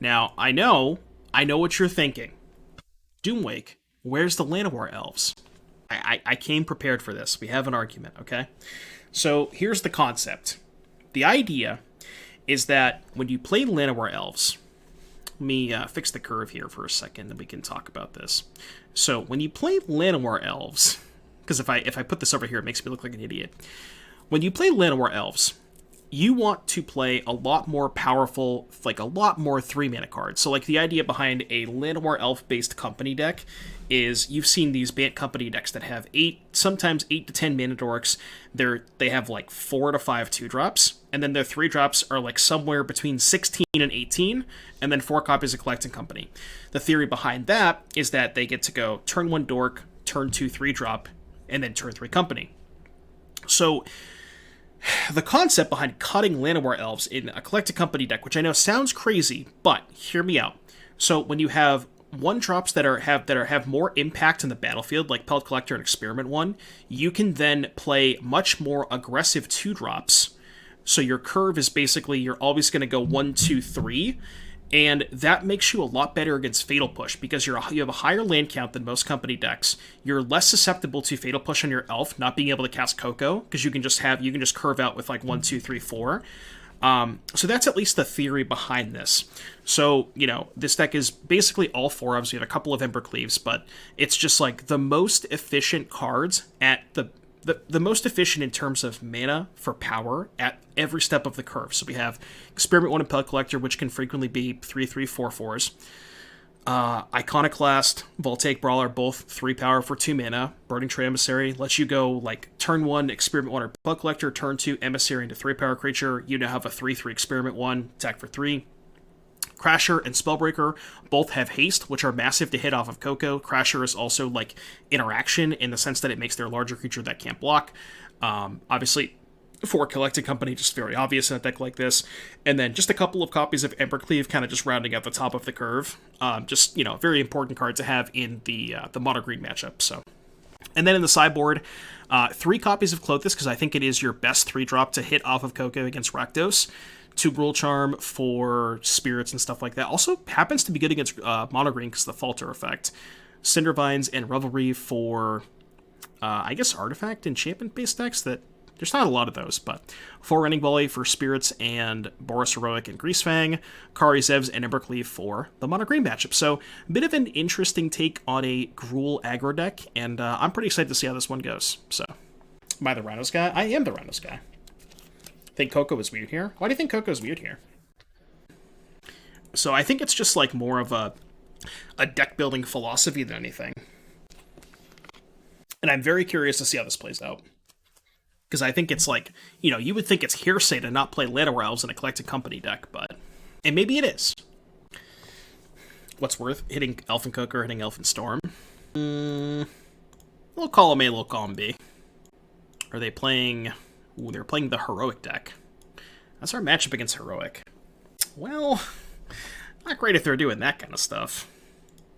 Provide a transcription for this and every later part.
Now, I know what you're thinking. Doomwake, where's the Llanowar Elves? I came prepared for this. We have an argument, okay? So, here's the concept. The idea is that when you play Llanowar Elves, let me fix the curve here for a second, then we can talk about this. So, when you play Llanowar Elves, because if I put this over here, it makes me look like an idiot. When you play Llanowar Elves, you want to play a lot more powerful, like a lot more 3-mana cards. So like the idea behind a Llanowar Elf-based company deck is you've seen these Bant company decks that have 8, sometimes 8 to 10 mana dorks. They have like 4 to 5 2-drops, and then their 3-drops are like somewhere between 16 and 18, and then 4 copies of Collecting Company. The theory behind that is that they get to go turn 1 dork, turn 2 3-drop, and then turn 3 company. So the concept behind cutting Llanowar Elves in a Collected Company deck, which I know sounds crazy, but hear me out. So when you have 1-drops that have more impact in the battlefield, like Pelt Collector and Experiment 1, you can then play much more aggressive 2-drops. So your curve is basically, you're always going to go 1, 2, 3, and that makes you a lot better against Fatal Push, because you have a higher land count than most company decks. You're less susceptible to Fatal Push on your Elf, not being able to cast Coco, because you can just curve out with like 1, 2, 3, 4. So that's at least the theory behind this. So, this deck is basically all 4 ofs. We have a couple of Embercleaves, but it's just like the most efficient cards at the most efficient in terms of mana for power at every step of the curve. So we have Experiment 1 and Pelt Collector, which can frequently be 3/3, 4/4s. Iconoclast, Voltaic Brawler, both 3 power for 2 mana. Burning-Tree Emissary lets you go like turn 1, Experiment 1 or Pelt Collector, turn 2, Emissary into 3 power creature. You now have a 3/3 Experiment 1, attack for 3. Crasher and Spellbreaker both have haste, which are massive to hit off of Coco. Crasher is also like interaction in the sense that it makes their larger creature that can't block. Obviously, for Collecting Company, just very obvious in a deck like this. And then just a couple of copies of Embercleave, kind of just rounding out the top of the curve. Just, very important card to have in the mono-green matchup. So, and then in the sideboard, 3 copies of Clothis, because I think it is your best 3-drop to hit off of Coco against Rakdos. 2 Gruul Charm for spirits and stuff like that. Also happens to be good against mono green because the Falter effect. Cindervines and Revelry for, I guess, artifact enchantment-based decks. That there's not a lot of those, but 4 Rending Volley for spirits and Boros Heroic and Greasefang. Kari, Zevs, and Embercleave for the mono green matchup. So a bit of an interesting take on a Gruul aggro deck, and I'm pretty excited to see how this one goes. So, am I the Rhinos guy? I am the Rhinos guy. Think Coco is weird here? Why do you think Coco is weird here? So I think it's just like more of a deck building philosophy than anything. And I'm very curious to see how this plays out. Because I think it's like, you would think it's hearsay to not play Llanowar Elves in a Collected Company deck, but... And maybe it is. What's worth? Hitting Elfin Coco or hitting Elfin Storm? Little column A, little column B. Are they playing... Ooh, they're playing the Heroic deck. That's our matchup against Heroic. Well, not great if they're doing that kind of stuff.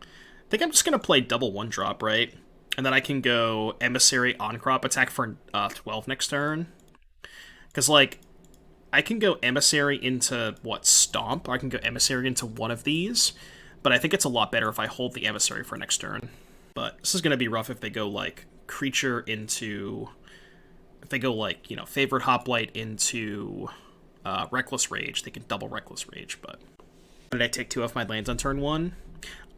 I think I'm just going to play double 1-drop, right? And then I can go Emissary, Ahn-Crop, attack for 12 next turn. Because, like, I can go Emissary into, Stomp? Or I can go Emissary into one of these. But I think it's a lot better if I hold the Emissary for next turn. But this is going to be rough if they go, like, Creature into... If they go, like, Favorite Hoplite into Reckless Rage, they can double Reckless Rage, but... Did I take 2 off my lands on turn 1?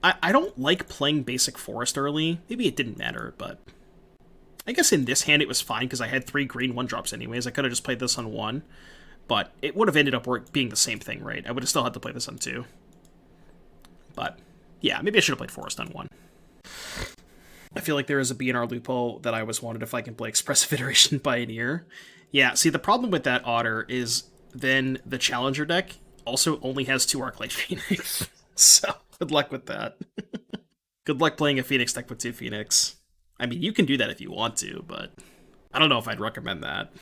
I don't like playing Basic Forest early. Maybe it didn't matter, but... I guess in this hand it was fine, because I had 3 green 1-drops anyways. I could have just played this on 1. But it would have ended up being the same thing, right? I would have still had to play this on 2. But, yeah, maybe I should have played Forest on 1. I feel like there is a BNR loophole that I always wanted if I can play Expressive Iteration Pioneer. Yeah, see, the problem with that, Otter, is then the Challenger deck also only has 2 Arclight Phoenix. So, good luck with that. Good luck playing a Phoenix deck with 2 Phoenix. I mean, you can do that if you want to, but I don't know if I'd recommend that.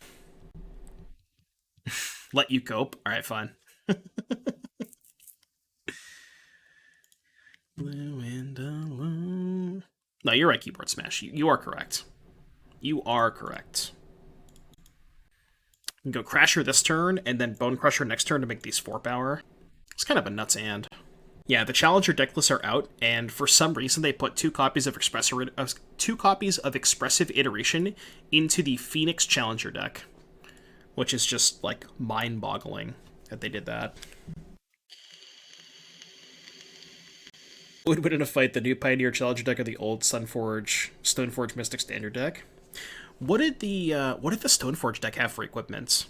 Let you cope? Alright, fine. Blue and alone. No, you're right, Keyboard Smash. You are correct. You are correct. You can go Crasher this turn, and then Bonecrusher next turn to make these 4 power. It's kind of a nuts and. Yeah, the Challenger deck lists are out, and for some reason they put two copies of Expressive Iteration into the Phoenix Challenger deck, which is just like mind-boggling that they did that. Would win in a fight the new Pioneer Challenger deck or the old Stoneforge Mystic Standard deck? What did the Stoneforge deck have for equipments?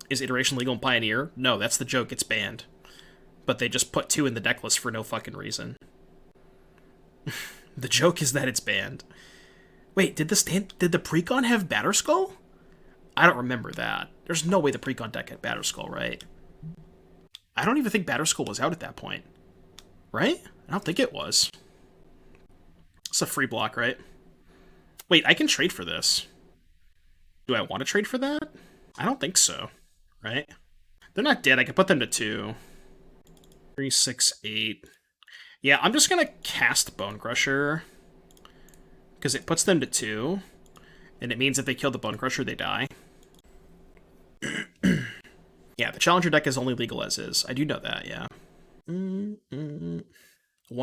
Is Iteration legal in Pioneer? No, that's the joke. It's banned. But they just put two in the deck list for no fucking reason. The joke is that it's banned. Wait, did the Precon have Batterskull? I don't remember that. There's no way the Precon deck had Batterskull, right? I don't even think Batterskull was out at that point. Right? I don't think it was. It's a free block, right? Wait, I can trade for this. Do I want to trade for that? I don't think so. Right? They're not dead. I can put them to 2. 3, 6, 8. Yeah, I'm just going to cast Bonecrusher. Because it puts them to 2. And it means if they kill the Bonecrusher, they die. Yeah, the Challenger deck is only legal as is. I do know that, yeah. 1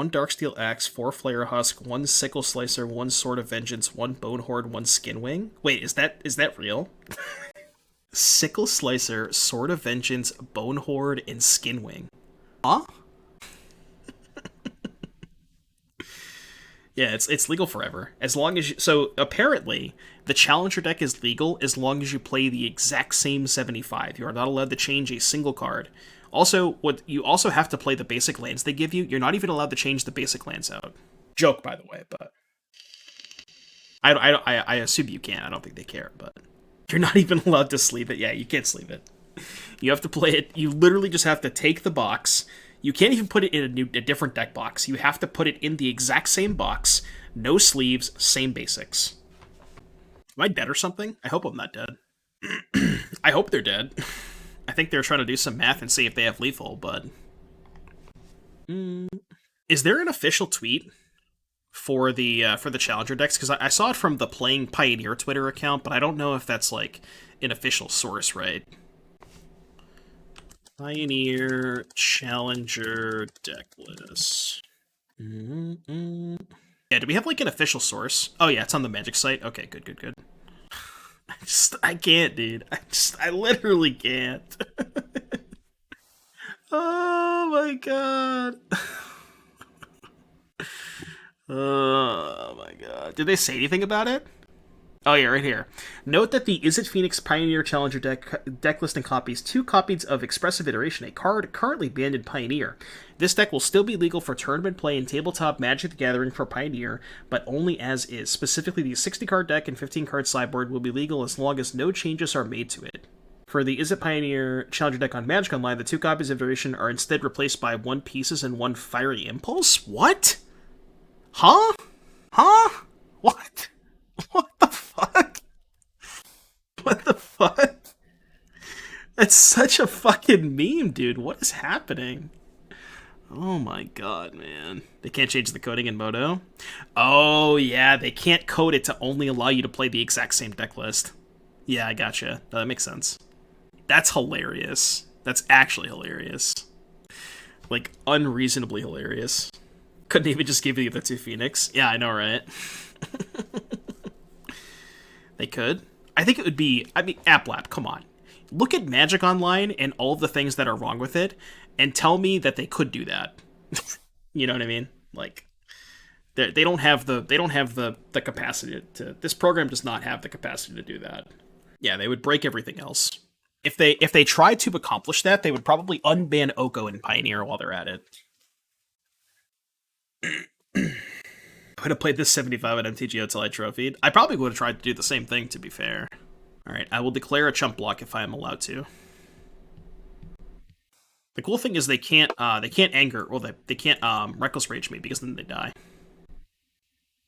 Darksteel Axe, 4 Flare Husk, 1 Sickle Slicer, 1 Sword of Vengeance, 1 Bone Horde, 1 Skinwing. Wait, is that real? Sickle Slicer, Sword of Vengeance, Bone Horde, and Skinwing. Huh? Yeah, it's legal forever. As long as you... So, apparently, the Challenger deck is legal as long as you play the exact same 75. You are not allowed to change a single card. Also, you also have to play the basic lands they give you. You're not even allowed to change the basic lands out. Joke, by the way, but... I assume you can. I don't think they care, but... You're not even allowed to sleeve it. Yeah, you can't sleeve it. You have to play it... You literally just have to take the box... You can't even put it in a different deck box. You have to put it in the exact same box. No sleeves, same basics. Am I dead or something? I hope I'm not dead. I hope they're dead. I think they're trying to do some math and see if they have lethal, but... Is there an official tweet for the Challenger decks? Because I saw it from the Playing Pioneer Twitter account, but I don't know if that's, like, an official source, right? Pioneer Challenger deck list. Yeah, do we have like an official source? Oh yeah, it's on the Magic site. Okay, good. I can't, dude. I literally can't. Oh my god. Oh my god. Did they say anything about it? Oh yeah, right here. Note that the Is It Phoenix Pioneer Challenger deck list copies 2 copies of Expressive Iteration, a card currently banned in Pioneer. This deck will still be legal for tournament play in tabletop Magic the Gathering for Pioneer, but only as is. Specifically, the 60-card deck and 15-card sideboard will be legal as long as no changes are made to it. For the Is It Pioneer Challenger deck on Magic Online, the 2 copies of Iteration are instead replaced by 1 Pieces and 1 Fiery Impulse? What? Huh? What? What the fuck? What the fuck? That's such a fucking meme, dude. What is happening? Oh my god, man. They can't change the coding in Modo? Oh, yeah, they can't code it to only allow you to play the exact same deck list. Yeah, I gotcha. No, that makes sense. That's hilarious. That's actually hilarious. Like, unreasonably hilarious. Couldn't even just give you the 2 Phoenix. Yeah, I know, right? They could. I think it would be... I mean, AppLab, come on. Look at Magic Online and all of the things that are wrong with it, and tell me that they could do that. You know what I mean? Like, they don't have the capacity to... This program does not have the capacity to do that. Yeah, they would break everything else. If they tried to accomplish that, they would probably unban Oko and Pioneer while they're at it. I would have played this 75 at MTGO till I trophied. I probably would have tried to do the same thing, to be fair. Alright, I will declare a chump block if I am allowed to. The cool thing is they can't anger, well, they can't Reckless Rage me, because then they die.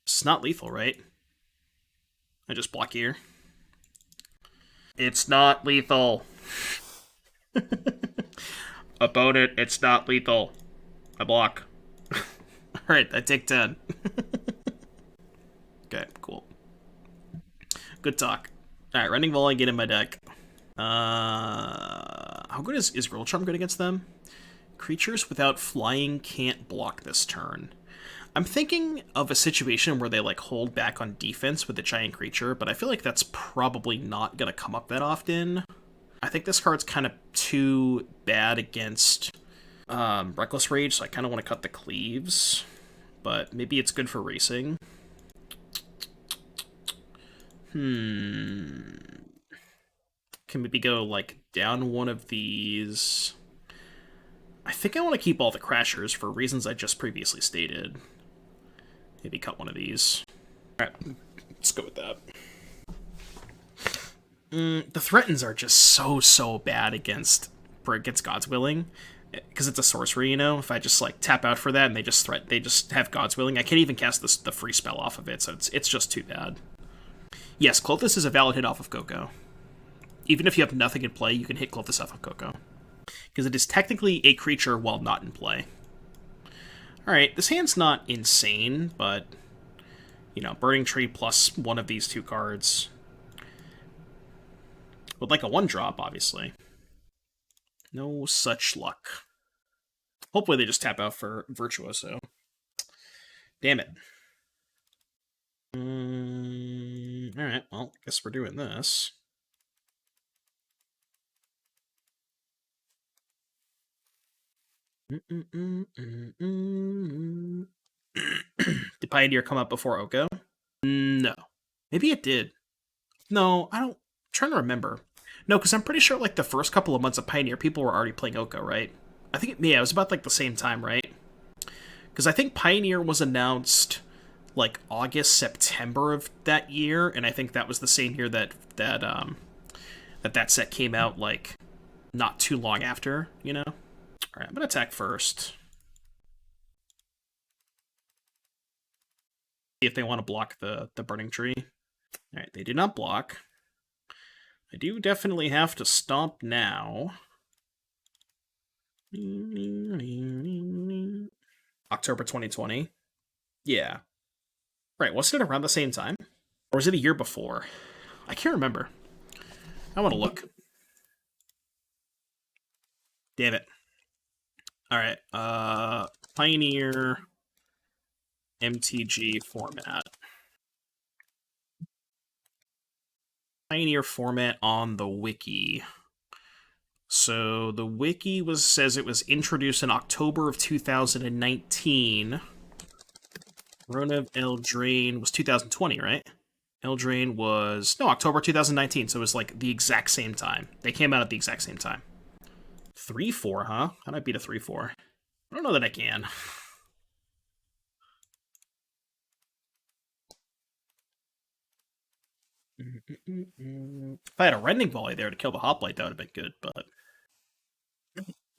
It's not lethal, right? I just block here. It's not lethal. Opponent, it's not lethal. I block. Alright, I take 10. Okay, cool. Good talk. Alright, Rending Volley, get in my deck. How good is Gruul Charm good against them? Creatures without flying can't block this turn. I'm thinking of a situation where they like hold back on defense with the giant creature, but I feel like that's probably not going to come up that often. I think this card's kind of too bad against Reckless Rage, so I kind of want to cut the Cleaves, but maybe it's good for racing. Can maybe go like down one of these. I think I want to keep all the Crashers for reasons I just previously stated. Maybe cut one of these. Alright, let's go with that. The Threatens are just so bad against God's Willing. Because it's a sorcery, you know? If I just like tap out for that and they just have God's Willing, I can't even cast the free spell off of it, so it's just too bad. Yes, Klothys is a valid hit off of Coco. Even if you have nothing in play, you can hit Klothys off of Coco. Because it is technically a creature while not in play. Alright, this hand's not insane, but, you know, Burning Tree plus one of these two cards. Would like a 1-drop, obviously. No such luck. Hopefully they just tap out for Virtuoso. Damn it. Alright, well, I guess we're doing this. Did Pioneer come up before Oko? No. Maybe it did. No, I'm trying to remember. No, because I'm pretty sure like the first couple of months of Pioneer, people were already playing Oko, right? I think, it was about like the same time, right? Because I think Pioneer was announced like August, September of that year, and I think that was the same year that set came out, like, not too long after, you know? Alright, I'm gonna attack first. See if they want to block the Burning Tree. Alright, they did not block. I do definitely have to stomp now. October 2020. Yeah. Right, wasn't it around the same time? Or was it a year before? I can't remember. I want to look. Damn it. Alright, Pioneer MTG format. Pioneer format on the wiki. So the wiki says it was introduced in October of 2019. Rune of Eldraine was 2020, right? Eldraine was... No, October 2019, so it was like the exact same time. They came out at the exact same time. 3-4, huh? How do I beat a 3-4? I don't know that I can. If I had a Rending Volley there to kill the Hoplite, that would have been good, but...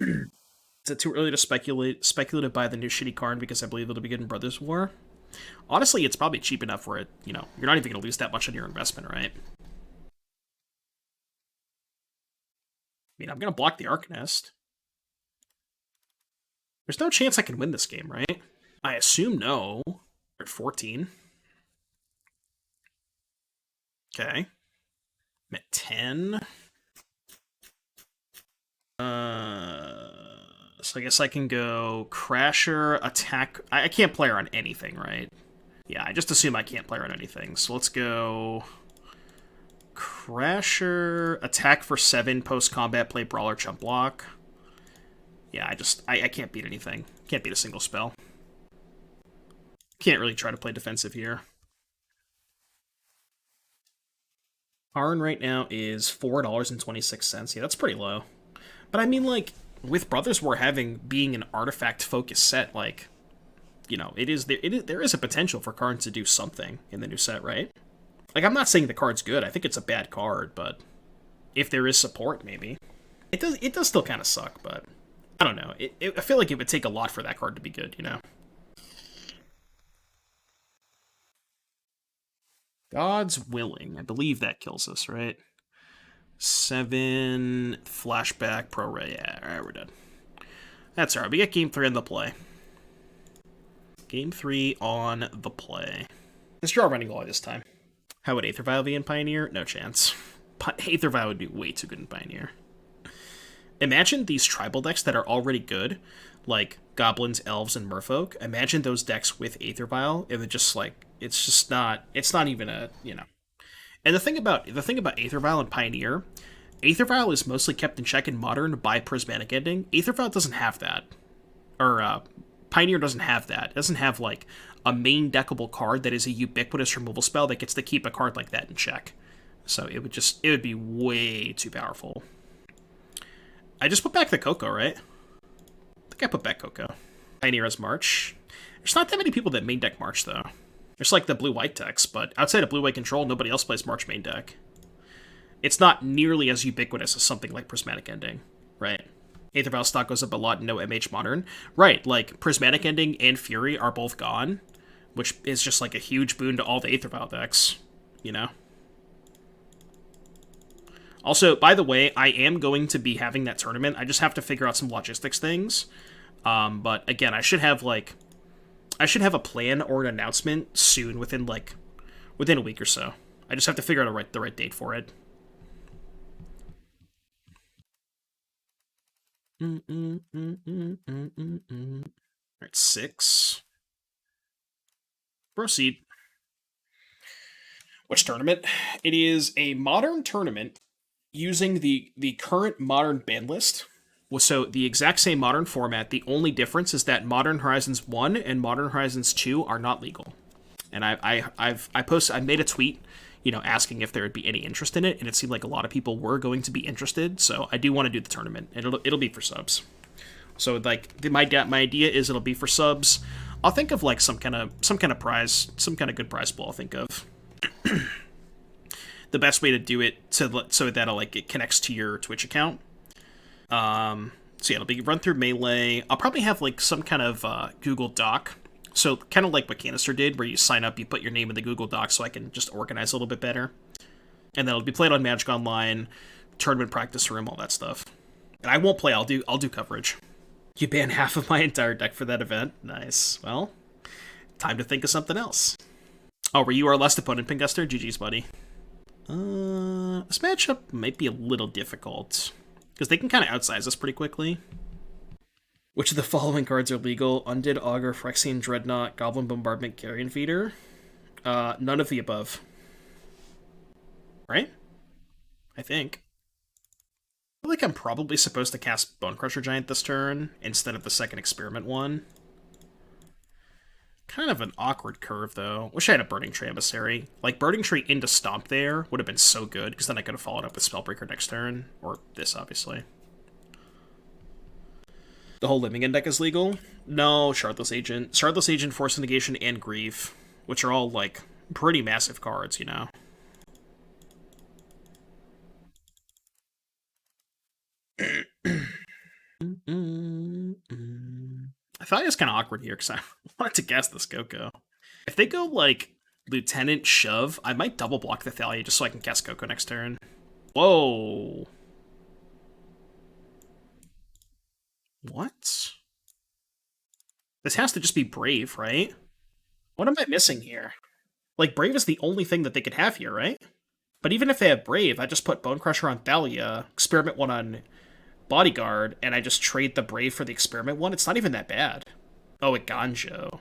Is it too early to speculative buy the new shitty card because I believe it'll be good in Brothers War? Honestly, it's probably cheap enough where it, you know, you're not even going to lose that much on your investment, right? I mean, I'm going to block the Arcanist. There's no chance I can win this game, right? I assume no. We're at 14. Okay. I'm at 10. So I guess I can go Crasher, attack... I can't play her on anything, right? Yeah, I just assume I can't play her on anything. So let's go... Crasher, attack for 7, post-combat, play Brawler, chump block. Yeah, I can't beat anything. Can't beat a single spell. Can't really try to play defensive here. Arn right now is $4.26. Yeah, that's pretty low. But I mean, like, with Brothers War being an artifact-focused set, like, you know, there is a potential for cards to do something in the new set, right? Like, I'm not saying the card's good. I think it's a bad card, but if there is support, maybe. It does still kind of suck, but I don't know. I feel like it would take a lot for that card to be good, you know? God's Willing. I believe that kills us, right? 7, flashback, pro-ray. Yeah, alright, we're done. That's alright. We get game 3 on the play. Game 3 on the play. Let's draw Rending Volley this time. How would Aether Vial be in Pioneer? No chance. Aether Vial would be way too good in Pioneer. Imagine these tribal decks that are already good, like goblins, elves, and merfolk. Imagine those decks with Aether Vial. It would just like it's not even a, you know. And the thing about Aether Vial and Pioneer, Aether Vial is mostly kept in check in Modern by Prismatic Ending. Aether Vial doesn't have that, or Pioneer doesn't have that. It doesn't have like a main deckable card that is a ubiquitous removal spell that gets to keep a card like that in check. So it would be way too powerful. I just put back the Coco, right? I think I put back Coco. Pioneer as March. There's not that many people that main deck March, though. There's like the blue-white decks, but outside of blue-white control, nobody else plays March main deck. It's not nearly as ubiquitous as something like Prismatic Ending, right? Aether Vial stock goes up a lot in no MH Modern. Right, like Prismatic Ending and Fury are both gone, which is just like a huge boon to all the Aether Vial decks, you know? Also, by the way, I am going to be having that tournament. I just have to figure out some logistics things. But again, I should have a plan or an announcement soon, within a week or so. I just have to figure out the right date for it. Alright, 6. Proceed. Which tournament? It is a Modern tournament using the current Modern ban list. So the exact same Modern format. The only difference is that Modern Horizons 1 and Modern Horizons 2 are not legal. And I made a tweet, you know, asking if there would be any interest in it, and it seemed like a lot of people were going to be interested. So I do want to do the tournament, and it'll be for subs. So like my idea is it'll be for subs. I'll think of like some kind of prize, some kind of good prize pool. I'll think of. The best way to do it so that it connects to your Twitch account. So yeah, it'll be run through Melee. I'll probably have like some kind of Google Doc. So kind of like what Canister did, where you sign up, you put your name in the Google Doc, so I can just organize a little bit better. And then it'll be played on Magic Online, tournament practice room, all that stuff. And I won't play. I'll do coverage. You ban half of my entire deck for that event. Nice. Well, time to think of something else. Oh, were you our last opponent, Pinguster? GG's, buddy. This matchup might be a little difficult, because they can kind of outsize us pretty quickly. Which of the following cards are legal? Undead Augur, Phyrexian Dreadnought, Goblin Bombardment, Carrion Feeder? None of the above. Right? I think. I feel like I'm probably supposed to cast Bonecrusher Giant this turn, instead of the second experiment one. Kind of an awkward curve, though. Wish I had a Burning-Tree Emissary. Like, Burning-Tree into Stomp there would have been so good, because then I could have followed up with Spellbreaker next turn. Or this, obviously. The whole Living End deck is legal? No, Shardless Agent. Shardless Agent, Force Negation, and Grieve. Which are all, like, pretty massive cards, you know? I thought it was kind of awkward here because I wanted to guess this Coco. If they go, like, Lieutenant Shove, I might double block the Thalia just so I can cast Coco next turn. Whoa. What? This has to just be Brave, right? What am I missing here? Like, Brave is the only thing that they could have here, right? But even if they have Brave, I just put Bonecrusher on Thalia, Experiment 1 on Bodyguard, and I just trade the Brave for the Experiment 1. It's not even that bad. Oh, it Ganjo.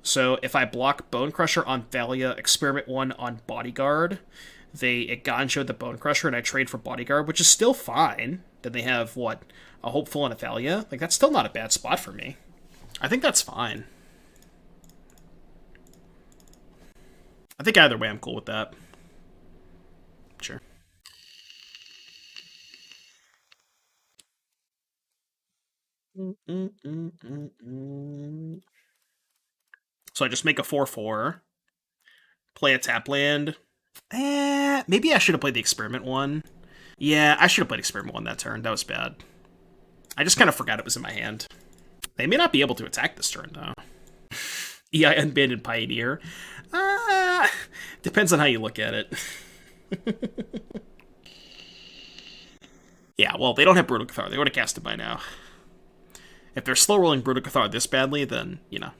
So if I block Bonecrusher on Thalia, Experiment 1 on Bodyguard, it Ganjo the Bonecrusher, and I trade for Bodyguard, which is still fine. Then they have, what, a Hopeful and a Thalia? Like, that's still not a bad spot for me. I think that's fine. I think either way I'm cool with that. Sure. So I just make a 4/4, play a tap land. Maybe I should have played the Experiment 1. Yeah, I should have played Experiment 1 that turn. That was bad. I just kind of forgot it was in my hand. They may not be able to attack this turn, though. EI Unbanded Pioneer. Depends on how you look at it. Yeah, well, they don't have Brutal Cathar. They would have cast it by now. If they're slow-rolling Brutal Cathar this badly, then, you know,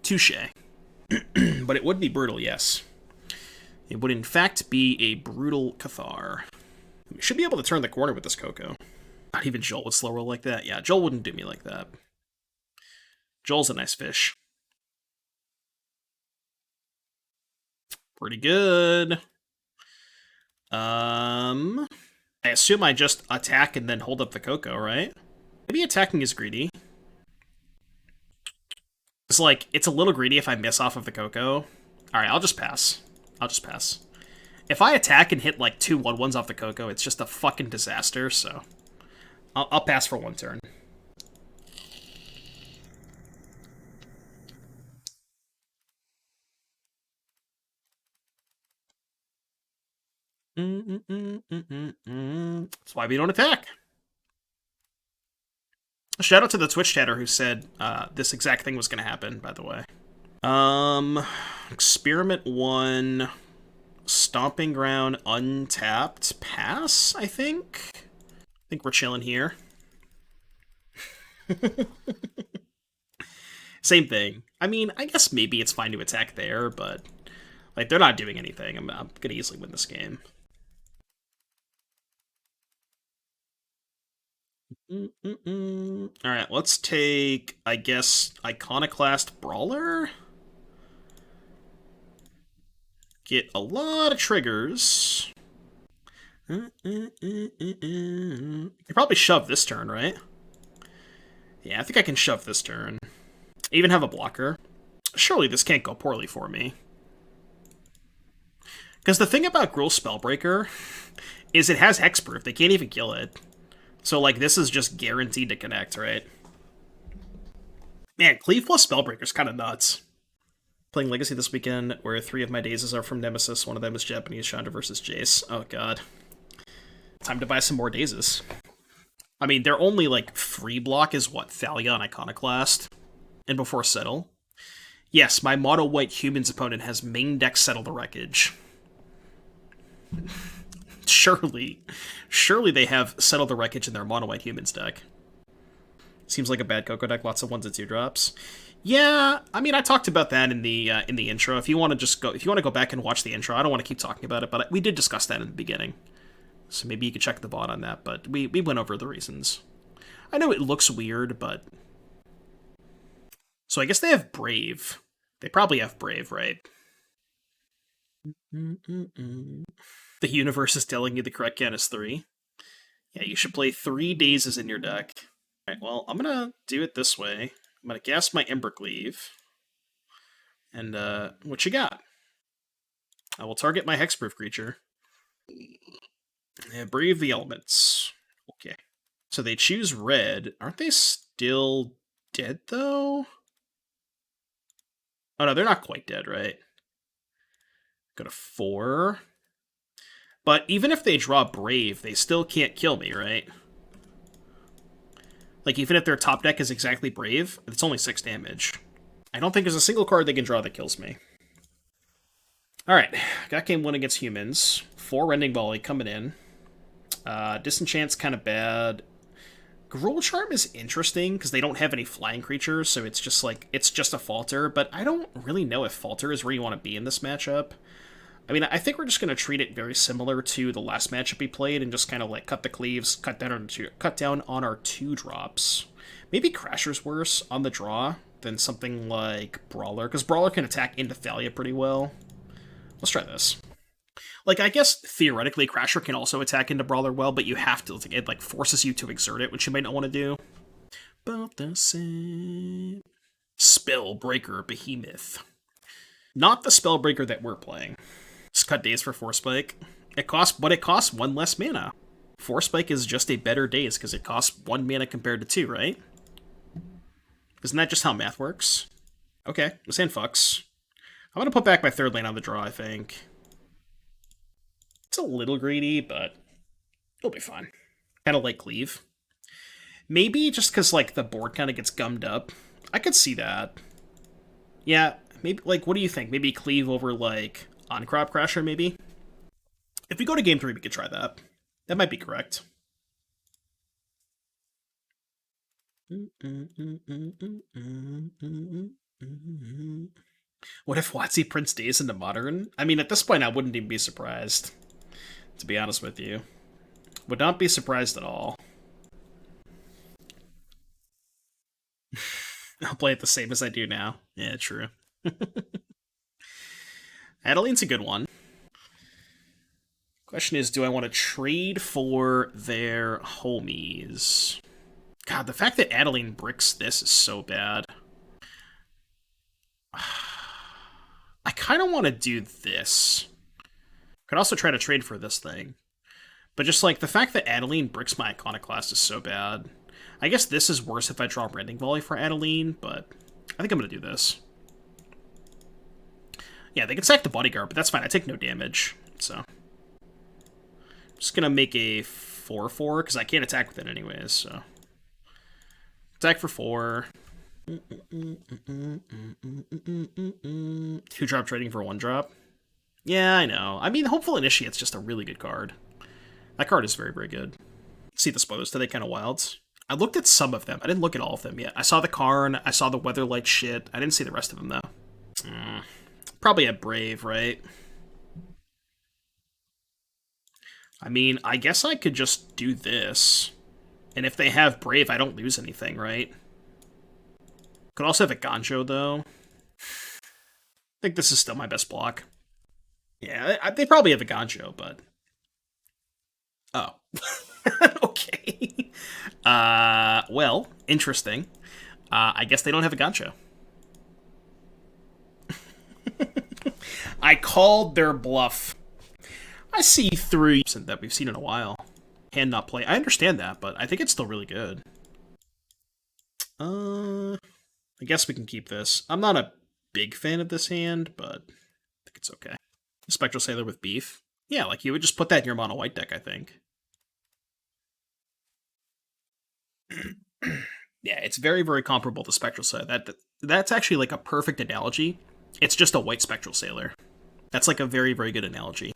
touche. But it would be brutal, yes. It would, in fact, be a Brutal Cathar. We should be able to turn the corner with this Coco. Not even Joel would slow roll like that. Yeah, Joel wouldn't do me like that. Joel's a nice fish. Pretty good. I assume I just attack and then hold up the Coco, right? Maybe attacking is greedy. It's like, it's a little greedy if I miss off of the Coco. Alright, I'll just pass. I'll just pass. If I attack and hit like 2 1/1s off the Coco, it's just a fucking disaster, so... I'll pass for 1 turn. That's why we don't attack. Shout out to the Twitch chatter who said this exact thing was going to happen, by the way. Experiment 1, Stomping Ground, untapped, pass, I think? I think we're chilling here. Same thing. I mean, I guess maybe it's fine to attack there, but like they're not doing anything. I'm gonna easily win this game. Alright, let's take, I guess, Iconoclast Brawler? Get a lot of triggers. You probably shove this turn, right? Yeah, I think I can shove this turn. I even have a blocker. Surely this can't go poorly for me. Because the thing about Gruul Spellbreaker is it has hexproof. They can't even kill it. So, like, this is just guaranteed to connect, right? Man, Cleave plus Spellbreaker is kind of nuts. Playing Legacy this weekend, where 3 of my dazes are from Nemesis. One of them is Japanese Chandra versus Jace. Oh, God. Time to buy some more dazes. I mean, their only, like, free block is, what, Thalia and Iconoclast? And before Settle? Yes, my mono-white humans opponent has main deck Settle the Wreckage. Surely they have Settle the Wreckage in their mono-white humans deck. Seems like a bad Coco deck, lots of 1s and 2 drops. Yeah, I mean, I talked about that in the intro. If you want to go back and watch the intro, I don't want to keep talking about it, but we did discuss that in the beginning. So maybe you could check the bot on that, but we went over the reasons. I know it looks weird, but... So I guess they have Brave. They probably have Brave, right? The universe is telling you the correct count is 3. Yeah, you should play 3 dazes in your deck. Alright, well, I'm gonna do it this way. I'm gonna cast my Embercleave. And, what you got? I will target my hexproof creature. And Brave the Elements. Okay. So they choose red. Aren't they still dead, though? Oh, no, they're not quite dead, right? Go to 4. But even if they draw Brave, they still can't kill me, right? Like, even if their top deck is exactly Brave, it's only 6 damage. I don't think there's a single card they can draw that kills me. Alright, got game 1 against humans. 4 Rending Volley coming in. Disenchant's kind of bad. Gruul Charm is interesting, because they don't have any flying creatures, so it's just like, it's just a Falter, but I don't really know if Falter is where you want to be in this matchup. I mean, I think we're just going to treat it very similar to the last matchup we played, and just kind of like cut the cleaves, cut down on our 2 drops. Maybe Crasher's worse on the draw than something like Brawler, because Brawler can attack into Thalia pretty well. Let's try this. Like, I guess, theoretically, Crasher can also attack into Brawler well, but you have to, it, like, forces you to exert it, which you might not want to do. About the same. Spellbreaker Behemoth. Not the Spellbreaker that we're playing. Just cut days for Force Spike. It costs 1 less mana. Force Spike is just a better daze, because it costs 1 mana compared to 2, right? Isn't that just how math works? Okay, this hand fucks. I'm gonna put back my 3rd lane on the draw, I think. It's a little greedy, but it'll be fine. Kind of like Cleave. Maybe just because, like, the board kind of gets gummed up. I could see that. Yeah, maybe, like, what do you think? Maybe Cleave over, like, Ahn-Crop Crasher, maybe? If we go to game 3, we could try that. That might be correct. What if WotC prints days into Modern? I mean, at this point, I wouldn't even be surprised. To be honest with you. Would not be surprised at all. I'll play it the same as I do now. Yeah, true. Adeline's a good one. Question is, do I want to trade for their homies? God, the fact that Adeline bricks this is so bad. I kind of want to do this. Could also try to trade for this thing. But just like the fact that Adeline bricks my Iconoclast is so bad. I guess this is worse if I draw Rending Volley for Adeline, but I think I'm going to do this. Yeah, they can sack the bodyguard, but that's fine. I take no damage, so. I'm just going to make a 4/4, because I can't attack with it anyways, so. Attack for 4. 2-drop trading for 1-drop. Yeah, I know. I mean, Hopeful Initiate's just a really good card. That card is very, very good. See the spoilers today, kind of wilds. I looked at some of them. I didn't look at all of them yet. I saw the Karn. I saw the Weatherlight shit. I didn't see the rest of them, though. Probably a Brave, right? I mean, I guess I could just do this. And if they have Brave, I don't lose anything, right? Could also have a Ganjo, though. I think this is still my best block. Yeah, they probably have a Ganjo, but... Oh. Okay. Well, interesting. I guess they don't have a Gancho. I called their bluff. I see through that we've seen in a while. Hand not play. I understand that, but I think it's still really good. I guess we can keep this. I'm not a big fan of this hand, but I think it's okay. Spectral Sailor with Beef. Yeah, like you would just put that in your mono white deck, I think. Yeah, it's very, very comparable to Spectral Sailor. That's actually like a perfect analogy. It's just a white Spectral Sailor. That's like a very, very good analogy.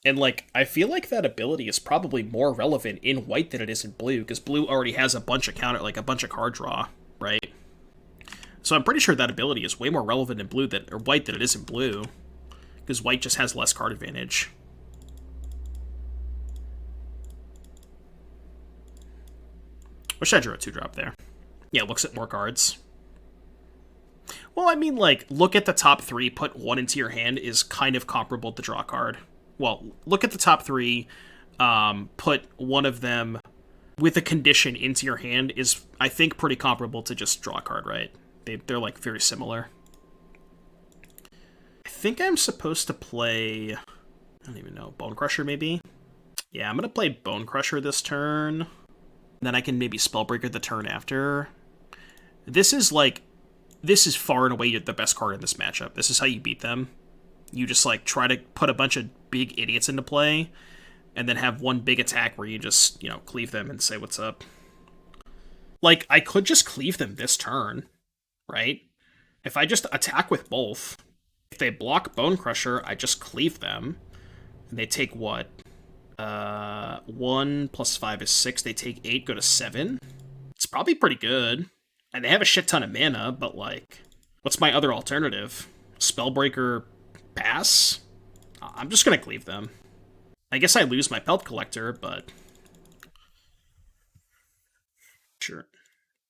And like, I feel like that ability is probably more relevant in white than it is in blue, because blue already has a bunch of a bunch of card draw, right? So I'm pretty sure that ability is way more relevant in blue or white than it is in blue, because white just has less card advantage. Wish I drew a 2-drop there. Yeah, looks at more cards. Well, I mean, like, look at the top 3, put 1 into your hand is kind of comparable to draw a card. Well, look at the top 3, put one of them with a condition into your hand is, I think, pretty comparable to just draw a card, right? They're like, very similar. I think I'm supposed to play... I don't even know. Bonecrusher, maybe? Yeah, I'm going to play Bonecrusher this turn. Then I can maybe Spellbreaker the turn after. This is far and away the best card in this matchup. This is how you beat them. You just, like, try to put a bunch of big idiots into play, and then have one big attack where you just, you know, cleave them and say what's up. Like, I could just cleave them this turn, right? If I just attack with both, if they block Bonecrusher, I just cleave them, and they take what? 1 plus 5 is 6. They take 8, go to 7. It's probably pretty good. And they have a shit ton of mana, but, like, what's my other alternative? Spellbreaker pass? I'm just gonna cleave them. I guess I lose my Pelt Collector, but... Sure.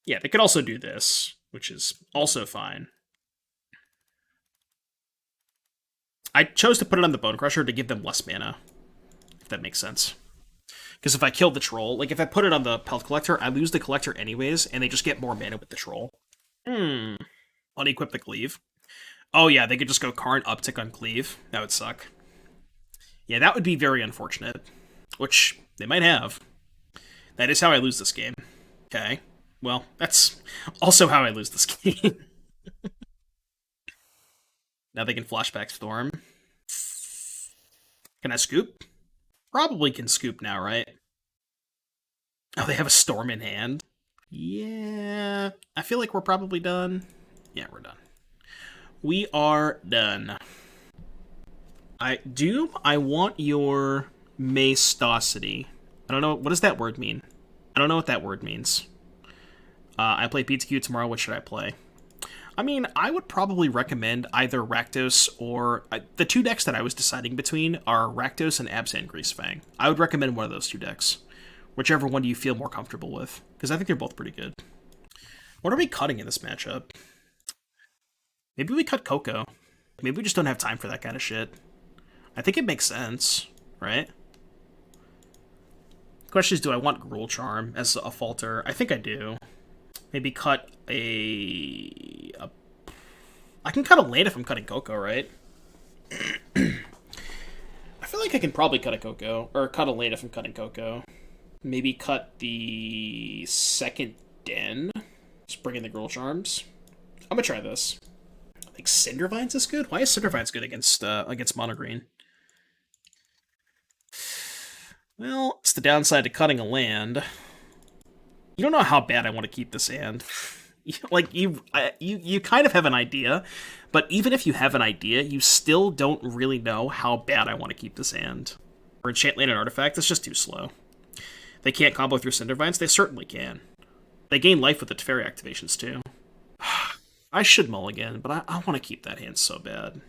Yeah, they could also do this, which is also fine. I chose to put it on the Bonecrusher to give them less mana. If that makes sense. Because if I kill the troll, like if I put it on the Pelt Collector, I lose the Collector anyways, and they just get more mana with the troll. Unequip the Cleave. Oh yeah, they could just go Karn uptick on Cleave. That would suck. Yeah, that would be very unfortunate. Which, they might have. That is how I lose this game. Okay. Well, that's also how I lose this game. Now they can Flashback Storm. Can I scoop? Probably can scoop now, right? Oh, they have a Storm in hand? Yeah, I feel like we're probably done. Yeah, we're done. We are done. I want your Maestosity. I don't know, what does that word mean? I don't know what that word means. I play PTQ tomorrow, what should I play? I mean, I would probably recommend either Rakdos or... the two decks that I was deciding between are Rakdos and Abzan Greasefang. I would recommend one of those two decks. Whichever one you feel more comfortable with. Because I think they're both pretty good. What are we cutting in this matchup? Maybe we cut Coco. Maybe we just don't have time for that kind of shit. I think it makes sense, right? The question is, do I want Gruul Charm as a falter? I think I do. Maybe cut a... I can cut a land if I'm cutting Coco, right? I feel like I can probably cut a Coco, or cut a land if I'm cutting Coco. Maybe cut the second den. Just bring in the Gruul Charms. I'm gonna try this. I think Cindervines is good? Why is Cindervines good against mono green? Well, it's the downside to cutting a land. You don't know how bad I want to keep this hand. Like, you kind of have an idea, but even if you have an idea, you still don't really know how bad I want to keep this hand. For enchant land and artifact, it's just too slow. They can't combo through Cindervines? They certainly can. They gain life with the Teferi activations, too. I should mulligan, but I want to keep that hand so bad.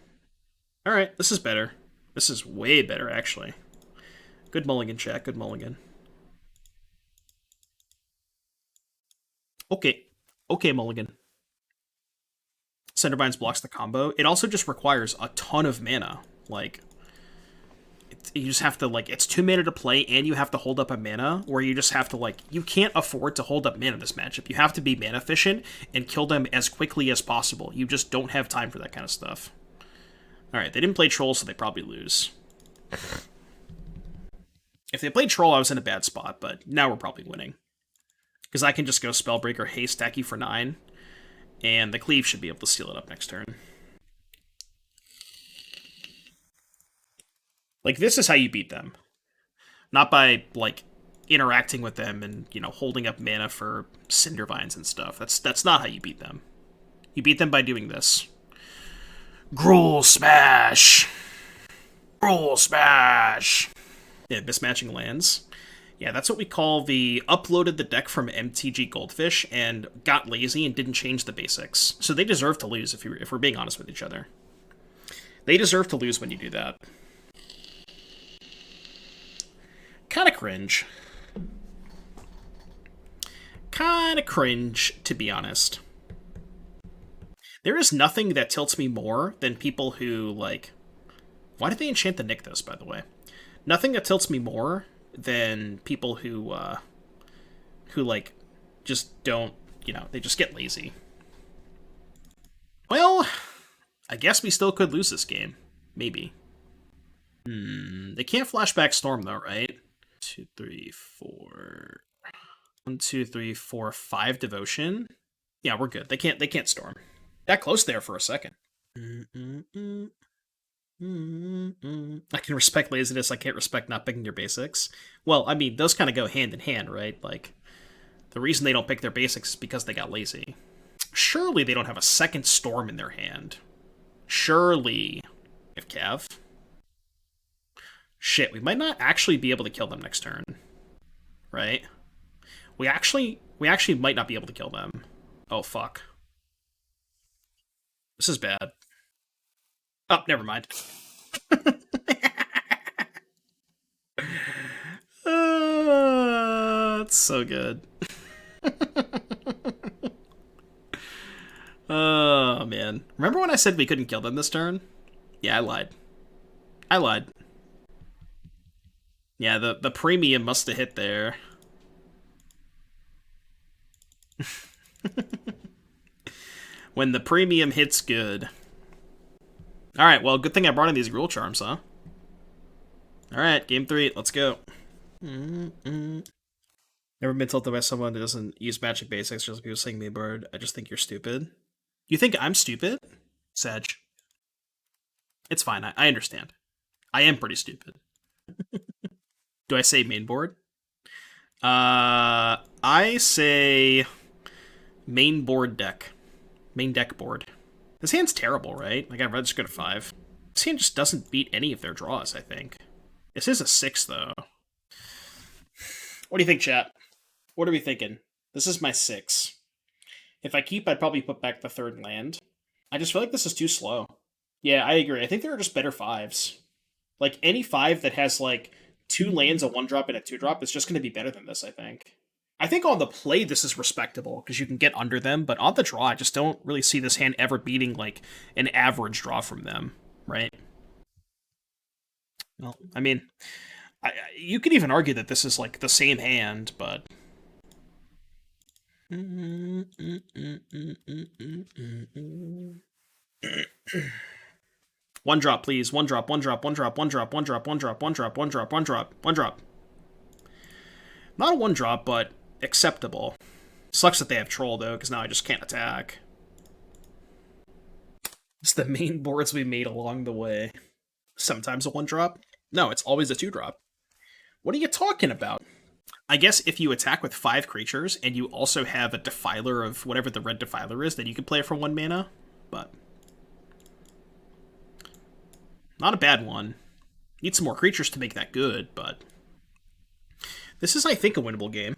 Alright, this is better. This is way better, actually. Good mulligan, chat. Good mulligan. Okay. Okay, mulligan. Cindervines blocks the combo. It also just requires a ton of mana. Like, you just have to, like, it's 2 mana to play, and you have to hold up a mana, or you just have to, like, you can't afford to hold up mana this matchup. You have to be mana efficient and kill them as quickly as possible. You just don't have time for that kind of stuff. Alright, they didn't play Troll, so they probably lose. If they played Troll, I was in a bad spot, but now we're probably winning. Because I can just go Spellbreaker, hey, stack you for 9, and the Cleave should be able to seal it up next turn. Like, this is how you beat them. Not by, like, interacting with them and, you know, holding up mana for Cindervines and stuff. That's not how you beat them. You beat them by doing this. Gruul Smash! Gruul Smash! Yeah, mismatching lands. Yeah, that's what we call the uploaded the deck from MTG Goldfish and got lazy and didn't change the basics. So they deserve to lose if we're being honest with each other. They deserve to lose when you do that. Kinda cringe. Kinda cringe, to be honest. There is nothing that tilts me more than people who, like... Why did they enchant the Nykthos, by the way? Nothing that tilts me more than people who, like, just don't, you know, they just get lazy. Well, I guess we still could lose this game. Maybe. They can't flashback Storm, though, right? 2, 3, 4... 1, 2, 3, 4, 5 Devotion. Yeah, we're good. They can't Storm. Got close there for a second. I can respect laziness, I can't respect not picking your basics. Well, I mean, those kind of go hand in hand, right? Like, the reason they don't pick their basics is because they got lazy. Surely they don't have a second Storm in their hand. Surely. If Cav. Shit, we might not actually be able to kill them next turn. Right? We actually might not be able to kill them. Oh, fuck. This is bad. Oh, never mind. It's so good. Oh, man. Remember when I said we couldn't kill them this turn? Yeah, I lied. I lied. Yeah, the premium must have hit there. When the premium hits good. Alright, well, good thing I brought in these Gruul Charms, huh? Alright, game 3, let's go. Never been tilted by someone that doesn't use magic basics, just people saying me bird. I just think you're stupid. You think I'm stupid? Sag. It's fine, I understand. I am pretty stupid. Do I say main board? I say main board deck. Main deck board. This hand's terrible, right? Like, I'd rather just go to 5. This hand just doesn't beat any of their draws, I think. This is a 6, though. What do you think, chat? What are we thinking? This is my 6. If I keep, I'd probably put back the 3rd land. I just feel like this is too slow. Yeah, I agree. I think there are just better 5s. Like, any 5 that has, like, 2 lands, a 1-drop, and a 2-drop is just going to be better than this, I think. I think on the play this is respectable because you can get under them, but on the draw I just don't really see this hand ever beating like an average draw from them, right? Well, I mean, you could even argue that this is like the same hand, but one drop, please. One drop, one drop, one drop, one drop, one drop, one drop, one drop, one drop, one drop, one drop. Not a one drop, but acceptable. Sucks that they have troll though, because now I just can't attack. It's the main boards we made along the way. Sometimes a one drop? No, it's always a two drop. What are you talking about? I guess if you attack with 5 creatures and you also have a Defiler of whatever the red Defiler is, then you can play it for 1 mana, but not a bad one. Need some more creatures to make that good, but this is, I think, a winnable game.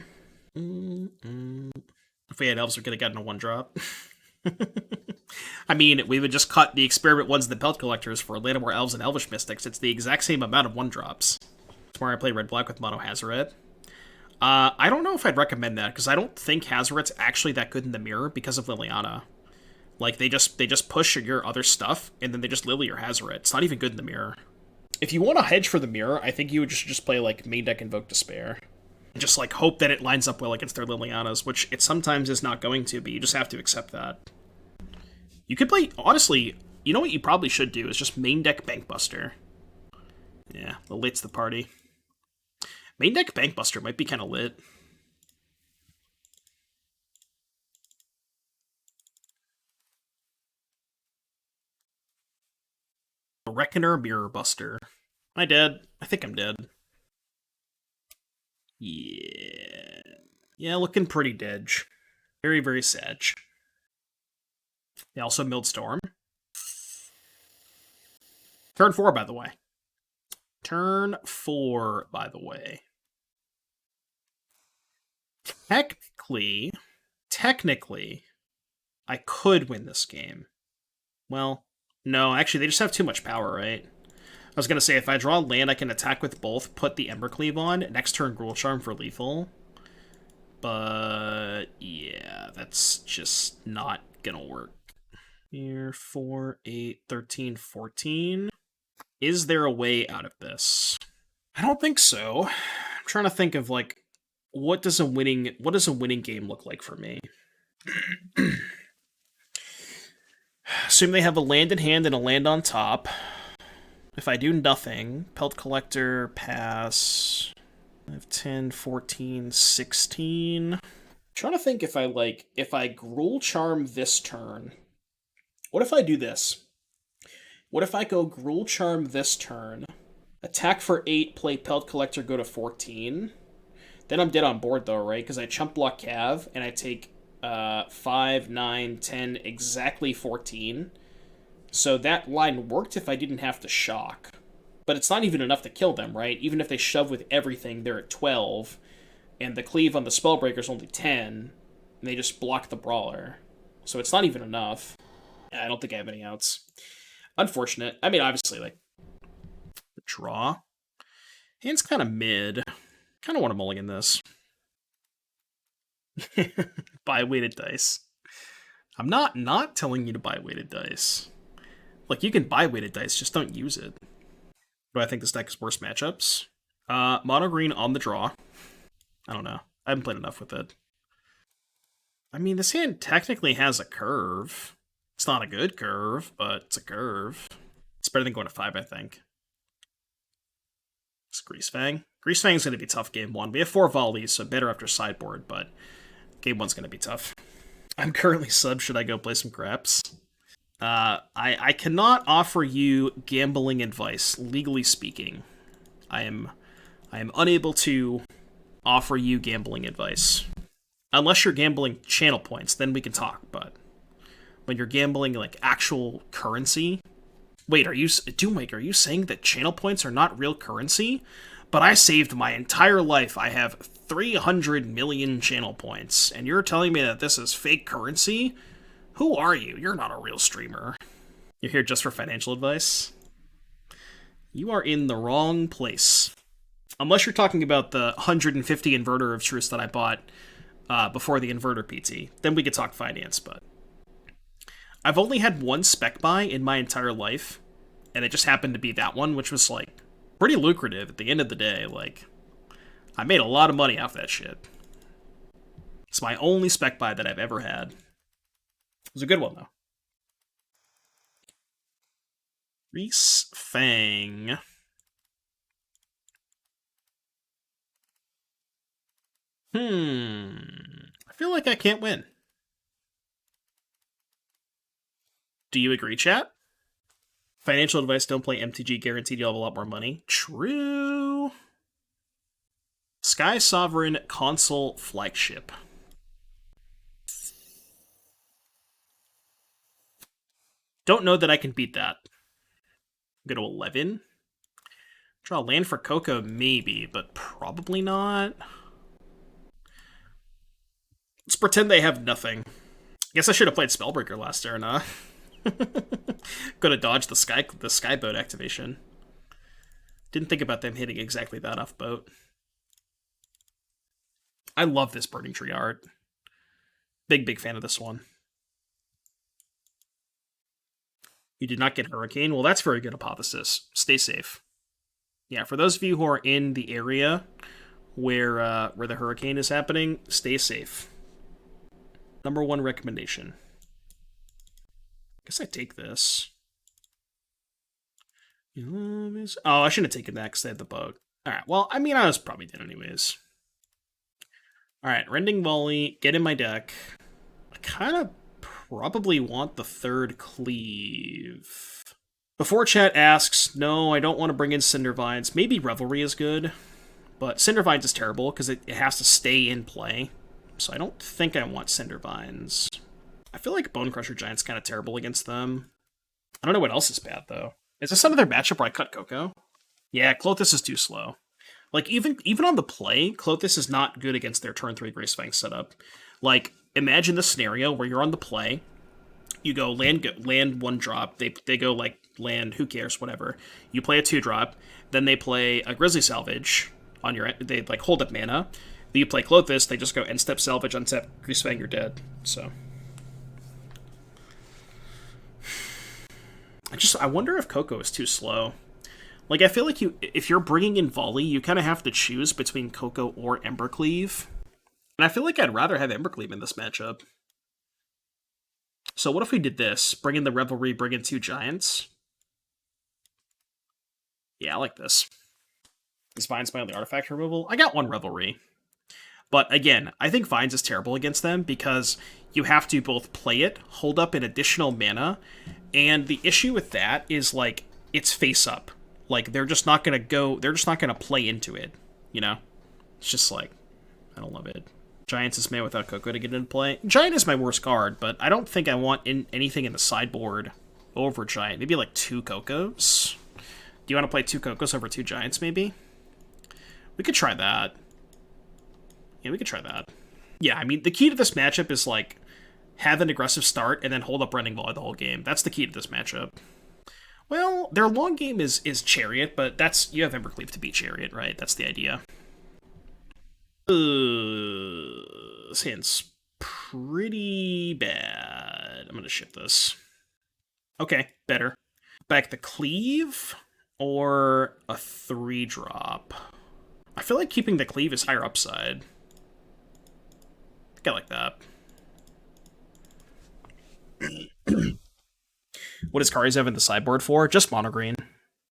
If we had elves, we could have gotten a 1-drop. I mean, we would just cut the experiment ones and the Pelt Collectors for Llanowar Elves and Elvish Mystics. It's the exact same amount of 1-drops. Tomorrow I play red-black with Mono Hazoret. I don't know if I'd recommend that, because I don't think Hazoret's actually that good in the mirror because of Liliana. Like, they just push your other stuff, and then they just Lily your Hazoret. It's not even good in the mirror. If you want to hedge for the mirror, I think you would just play, like, main deck Invoke Despair. And just, like, hope that it lines up well against their Lilianas, which it sometimes is not going to, but you just have to accept that. You could play, honestly, you know what you probably should do, is just main deck Bankbuster. Yeah, the lit's the party. Main deck Bankbuster might be kind of lit. Reckoner Mirror Buster. Am I dead? I think I'm dead. Yeah. Yeah, looking pretty dead. Very, very sad. They also milled Storm. Turn 4, by the way. Turn 4, by the way. Technically, I could win this game. Well, no, actually, they just have too much power, right? I was going to say, if I draw land, I can attack with both, put the Embercleave on, next turn Gruul Charm for lethal. But, yeah, that's just not going to work. Here, 4, 8, 13, 14. Is there a way out of this? I don't think so. I'm trying to think of, like, what does a winning game look like for me? Assume they have a land in hand and a land on top. If I do nothing, Pelt Collector, pass. I have 10, 14, 16. I'm trying to think if I Gruul Charm this turn. What if I do this? What if I go Gruul Charm this turn, attack for 8, play Pelt Collector, go to 14? Then I'm dead on board though, right? Because I chump block Cav, and I take 5, 9, 10, exactly 14. So that line worked if I didn't have to shock. But it's not even enough to kill them, right? Even if they shove with everything, they're at 12. And the cleave on the Spellbreaker is only 10. And they just block the Brawler. So it's not even enough. I don't think I have any outs. Unfortunate. I mean, obviously, like, the draw. Hand's kind of mid. Kind of want to mulligan this. Buy weighted dice. I'm not telling you to buy weighted dice. Like, you can buy weighted dice, just don't use it. Do I think this deck is worse matchups? Mono green on the draw. I don't know. I haven't played enough with it. I mean, this hand technically has a curve. It's not a good curve, but it's a curve. It's better than going to 5, I think. It's Greasefang. Greasefang's going to be tough game 1. We have 4 volleys, so better after sideboard, but game 1's going to be tough. I'm currently sub. Should I go play some craps? I cannot offer you gambling advice, legally speaking. I am unable to offer you gambling advice. Unless you're gambling channel points, then we can talk, but when you're gambling, like, actual currency... Wait, Doomwake, are you saying that channel points are not real currency? But I saved my entire life. I have 300 million channel points, and you're telling me that this is fake currency? Who are you? You're not a real streamer. You're here just for financial advice? You are in the wrong place. Unless you're talking about the 150 inverter of truths that I bought before the inverter PT, then we could talk finance, but I've only had one spec buy in my entire life, and it just happened to be that one, which was, like, pretty lucrative at the end of the day. Like, I made a lot of money off that shit. It's my only spec buy that I've ever had. It was a good one, though. Reese Fang. I feel like I can't win. Do you agree, chat? Financial advice, don't play MTG, guaranteed you'll have a lot more money. True. Sky Sovereign console flagship. Don't know that I can beat that. Go to 11. Draw land for Coco, maybe, but probably not. Let's pretend they have nothing. I guess I should have played Spellbreaker last turn, huh? Gonna dodge the sky boat activation. Didn't think about them hitting exactly that off boat. I love this Burning-Tree art. Big fan of this one. You did not get Hurricane? Well, that's very good hypothesis. Stay safe. Yeah, for those of you who are in the area where the hurricane is happening, stay safe. Number one recommendation. Guess I take this. Oh, I shouldn't have taken that because they had the boat. Alright, well, I mean, I was probably dead anyways. Alright, Rending Volley, get in my deck. I kind of probably want the third cleave. Before chat asks, no, I don't want to bring in Cindervines. Maybe Revelry is good, but Cindervines is terrible because it has to stay in play. So I don't think I want Cindervines. I feel like Bonecrusher Giant's kind of terrible against them. I don't know what else is bad, though. Is this another matchup where I cut Coco? Yeah, Clothis is too slow. Like, even on the play, Clothis is not good against their turn 3 Gracefang setup. Like, imagine the scenario where you're on the play, you go land 1 drop, they go, like, land, who cares, whatever. You play a 2-drop, then they play a Grizzly Salvage on your end, they, like, hold up mana. Then you play Clothis, they just go end step Salvage, untap Gracefang, you're dead. So... I wonder if Coco is too slow. Like, I feel like if you're bringing in Volley, you kind of have to choose between Coco or Embercleave. And I feel like I'd rather have Embercleave in this matchup. So what if we did this? Bring in the Revelry, bring in 2 Giants. Yeah, I like this. Is Vines my only artifact removal? I got 1 Revelry. But again, I think Vines is terrible against them because you have to both play it, hold up an additional mana, and the issue with that is, like, it's face up. Like, they're just not gonna play into it, you know? It's just like, I don't love it. Giants is made without Coco to get into play. Giant is my worst card, but I don't think I want anything in the sideboard over Giant. Maybe, like, 2 Cocos? Do you want to play 2 Cocos over 2 Giants, maybe? We could try that. Yeah, we could try that. Yeah, I mean, the key to this matchup is, like, have an aggressive start and then hold up Rending Volley the whole game. That's the key to this matchup. Well, their long game is Chariot, but you have Embercleave to beat Chariot, right? That's the idea. This hand's pretty bad. I'm gonna ship this. Okay, better. Back the Cleave or a 3-drop? I feel like keeping the Cleave is higher upside. I think I like that. What does Kari's have in the sideboard for? Just mono green.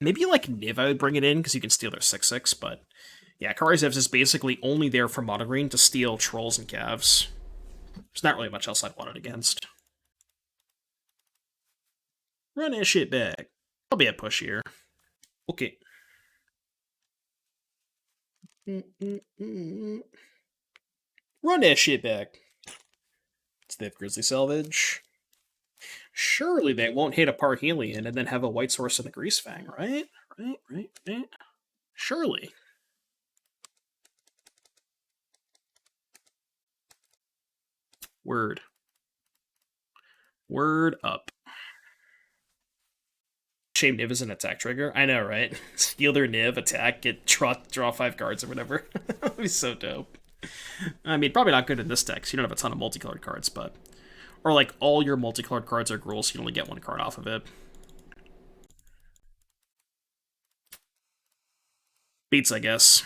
Maybe like Niv I would bring it in because you can steal their 6/6, but yeah, Karizev's is basically only there for mono green to steal trolls and calves. There's not really much else I'd want it against. Run that shit back. I'll be at push here. Okay. Run that shit back. It's the Grizzly Salvage. Surely they won't hit a Parhelion and then have a White Source and a Greasefang, right? Right. Surely. Word up. Shame Niv is an attack trigger. I know, right? Steal their Niv, attack, get draw 5 cards or whatever. That would be so dope. I mean, probably not good in this deck, because you don't have a ton of multicolored cards, but... Or, like, all your multicolored cards are Gruul, so you only get 1 card off of it. Beats, I guess.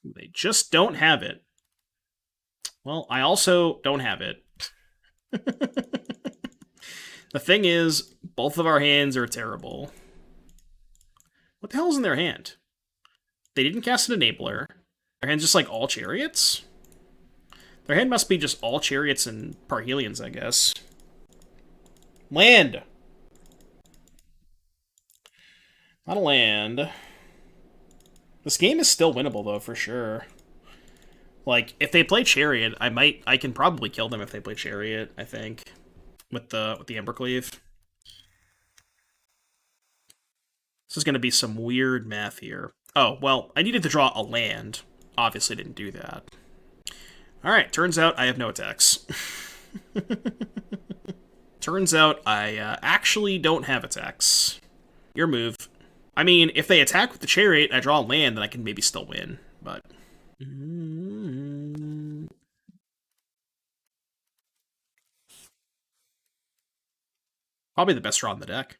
They just don't have it. Well, I also don't have it. The thing is, both of our hands are terrible. What the hell is in their hand? They didn't cast an Enabler. Their hand's just like all Chariots? Their hand must be just all Chariots and Parhelions, I guess. Land! Not a land. This game is still winnable, though, for sure. Like, if they play Chariot, I can probably kill them if they play Chariot, I think. With the Embercleave. This is going to be some weird math here. Oh, well, I needed to draw a land. Obviously didn't do that. Alright, turns out I have no attacks. Turns out I actually don't have attacks. Your move. I mean, if they attack with the Chariot, I draw a land, then I can maybe still win, but... Probably the best draw in the deck.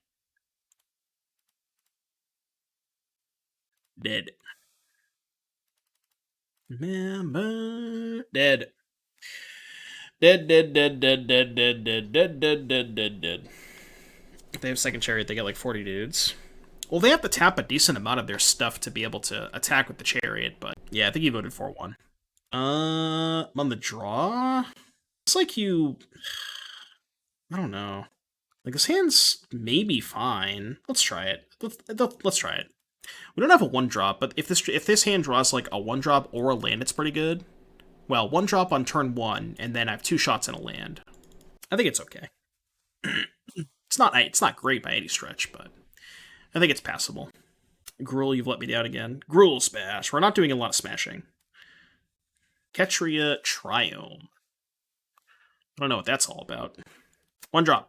Dead. Remember... Dead. Dead, dead, dead, dead, dead, dead, dead, dead, dead, dead, dead, dead. If they have second Chariot, they get like 40 dudes. Well, they have to tap a decent amount of their stuff to be able to attack with the Chariot, but yeah, I think he voted 4-1. On the draw? It's like you... I don't know. Like, this hand's maybe fine. Let's try it. Let's try it. We don't have a 1-drop, but if this hand draws like a 1-drop or a land, it's pretty good. Well, 1-drop on turn 1, and then I have 2 shots in a land. I think it's okay. It's not great by any stretch, but I think it's passable. Gruul, you've let me down again. Gruul smash. We're not doing a lot of smashing. Ketria Triome. I don't know what that's all about. 1-drop.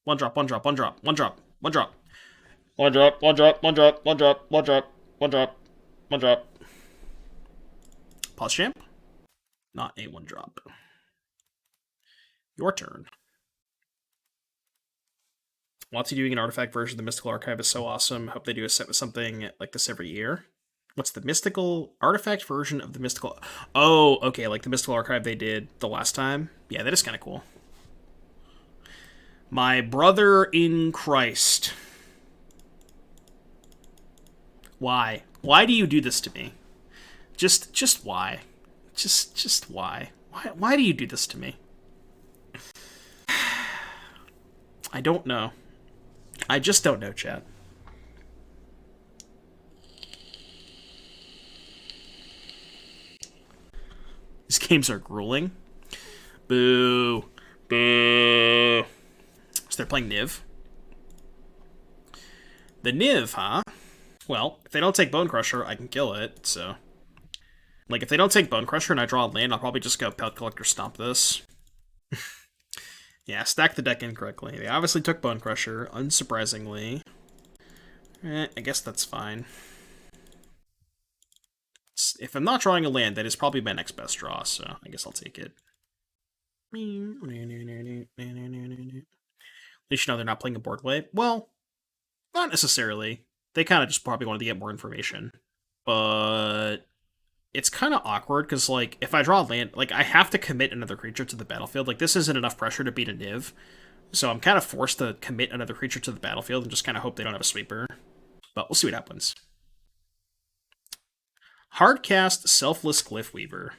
1-drop, 1-drop, 1-drop, 1-drop, 1-drop. 1-drop, 1-drop, 1-drop, 1-drop, 1-drop, 1-drop, 1-drop. Pause champ? Not a 1-drop. Your turn. Lots doing an artifact version of the Mystical Archive is so awesome. Hope they do a set with something like this every year. What's the mystical artifact version of the mystical... Oh, okay, like the Mystical Archive they did the last time. Yeah, that is kind of cool. My brother in Christ. Why? Why do you do this to me? Just why? Just why? Why do you do this to me? I don't know. I just don't know, chat. These games are grueling. Boo. Boo. So they're playing Niv. The Niv, huh? Well, if they don't take Bonecrusher, I can kill it, so... Like, if they don't take Bonecrusher and I draw a land, I'll probably just go Pelt Collector stomp this. Yeah, stack the deck incorrectly. They obviously took Bonecrusher, unsurprisingly. I guess that's fine. If I'm not drawing a land, that is probably my next best draw, so I guess I'll take it. At least you know they're not playing a board wipe. Well, not necessarily. They kind of just probably wanted to get more information. But it's kind of awkward, because, like, if I draw a land, like, I have to commit another creature to the battlefield. Like, this isn't enough pressure to beat a Niv. So I'm kind of forced to commit another creature to the battlefield and just kind of hope they don't have a sweeper. But we'll see what happens. Hardcast Selfless Glyph Weaver.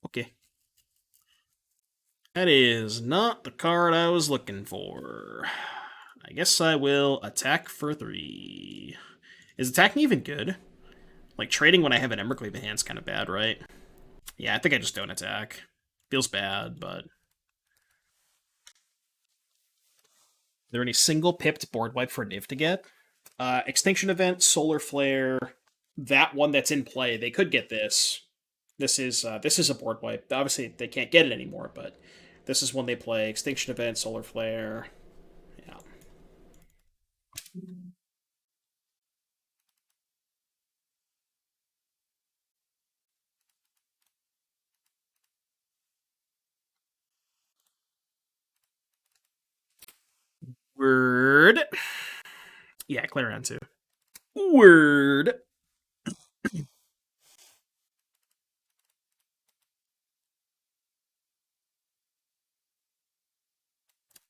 Okay. That is not the card I was looking for. I guess I will attack for 3. Is attacking even good? Like, trading when I have an Embercleave in hand is kind of bad, right? Yeah, I think I just don't attack. Feels bad, but... Are there any single-pipped board wipe for Niv to get? Extinction Event, Solar Flare, that one that's in play. They could get this. This is a board wipe. Obviously, they can't get it anymore, but This is when they play Extinction Event, Solar Flare. Yeah. Word. Yeah, clear on 2. Word.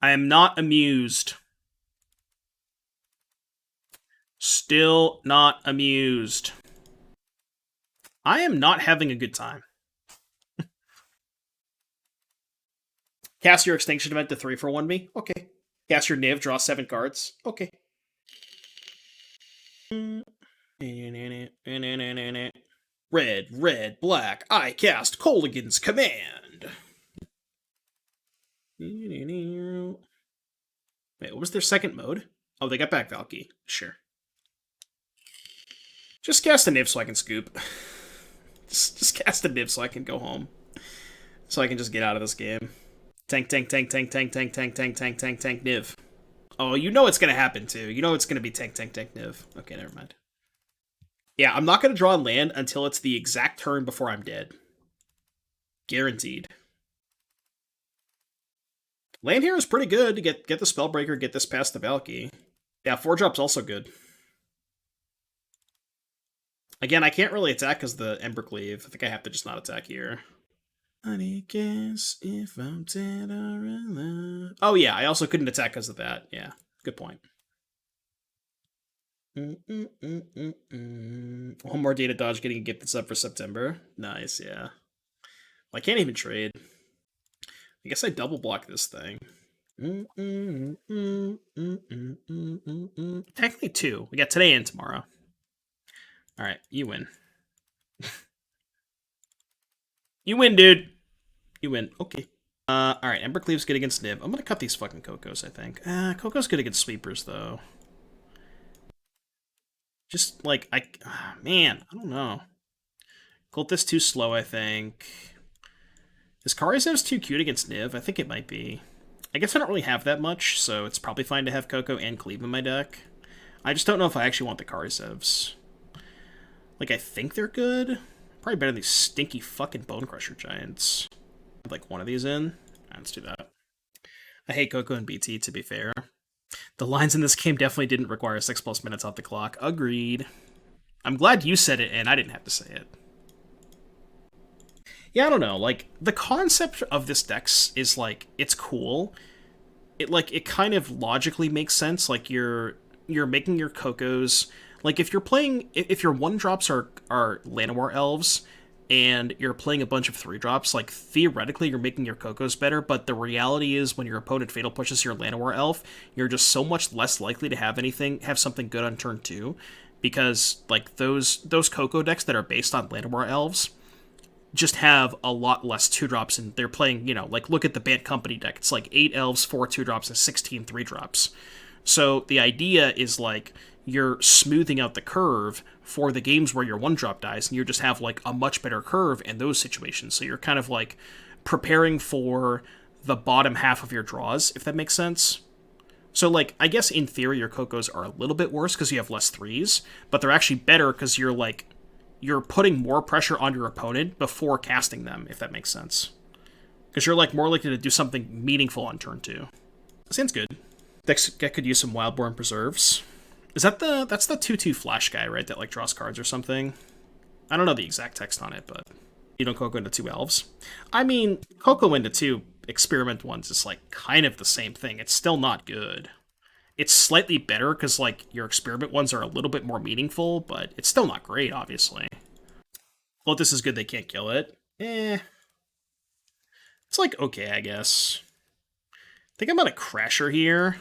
I am not amused. Still not amused. I am not having a good time. Cast your Extinction Event to 3 for 1 me? Okay. Cast your Niv, draw 7 cards? Okay. Red, red, black, I cast Kolaghan's Command. Wait, what was their second mode? Oh, they got back Valky. Sure. Just cast a Niv so I can scoop. Just cast a Niv so I can go home. So I can just get out of this game. Tank, tank, tank, tank, tank, tank, tank, tank, tank, tank, tank, Niv. Oh, you know it's gonna happen too. You know it's gonna be tank, tank, tank, Niv. Okay, never mind. Yeah, I'm not gonna draw land until it's the exact turn before I'm dead. Guaranteed. Land here is pretty good to get the Spellbreaker, get this past the Valky. Yeah, 4-drop's also good. Again, I can't really attack because the Embercleave. I think I have to just not attack here. I guess if I'm dead or alive. Oh yeah, I also couldn't attack because of that. Yeah, good point. One more data dodge getting a gift that's up for September. Nice, yeah. Well, I can't even trade. I guess I double block this thing. Technically 2. We got today and tomorrow. Alright, you win. You win, dude. You win. Okay. Alright, Embercleave's good against Niv. I'm gonna cut these fucking Cocos, I think. Coco's good against Sweepers, though. Just, like, man, I don't know. Cultist too slow, I think. Is Karizev's too cute against Niv? I think it might be. I guess I don't really have that much, so it's probably fine to have Coco and Cleave in my deck. I just don't know if I actually want the Karizevs. Like, I think they're good. Probably better than these stinky fucking Bonecrusher Giants. Like, one of these in. Let's do that. I hate Coco and BT, to be fair. The lines in this game definitely didn't require 6+ minutes off the clock. Agreed. I'm glad you said it and I didn't have to say it. Yeah, I don't know. Like, the concept of this deck is, like, it's cool. It kind of logically makes sense. Like, you're making your Cocos. Like, if your 1-drops are Llanowar Elves, and you're playing a bunch of 3-drops, like, theoretically you're making your Cocos better, but the reality is when your opponent Fatal Pushes your Llanowar Elf, you're just so much less likely to have something good on turn 2, because, like, those Coco decks that are based on Llanowar Elves just have a lot less 2-drops, and they're playing, you know, like, look at the Bant Company deck. It's like 8 Elves, 4 2-drops, and 16 3-drops. So the idea is, like, you're smoothing out the curve for the games where your 1-drop dies, and you just have, like, a much better curve in those situations. So you're kind of, like, preparing for the bottom half of your draws, if that makes sense. So, like, I guess in theory your Cocos are a little bit worse because you have less 3s, but they're actually better because you're putting more pressure on your opponent before casting them, if that makes sense. Because you're, like, more likely to do something meaningful on turn 2. Sounds good. Deck could use some Wildborn Preserves. Is that that's the 2/2 flash guy, right? That, like, draws cards or something? I don't know the exact text on it, but you don't Coco into 2 elves. I mean, Coco into 2 experiment ones is, like, kind of the same thing. It's still not good. It's slightly better because, like, your experiment ones are a little bit more meaningful, but it's still not great, obviously. Well, this is good they can't kill it. It's, like, okay, I guess. I think I'm gonna Crasher here.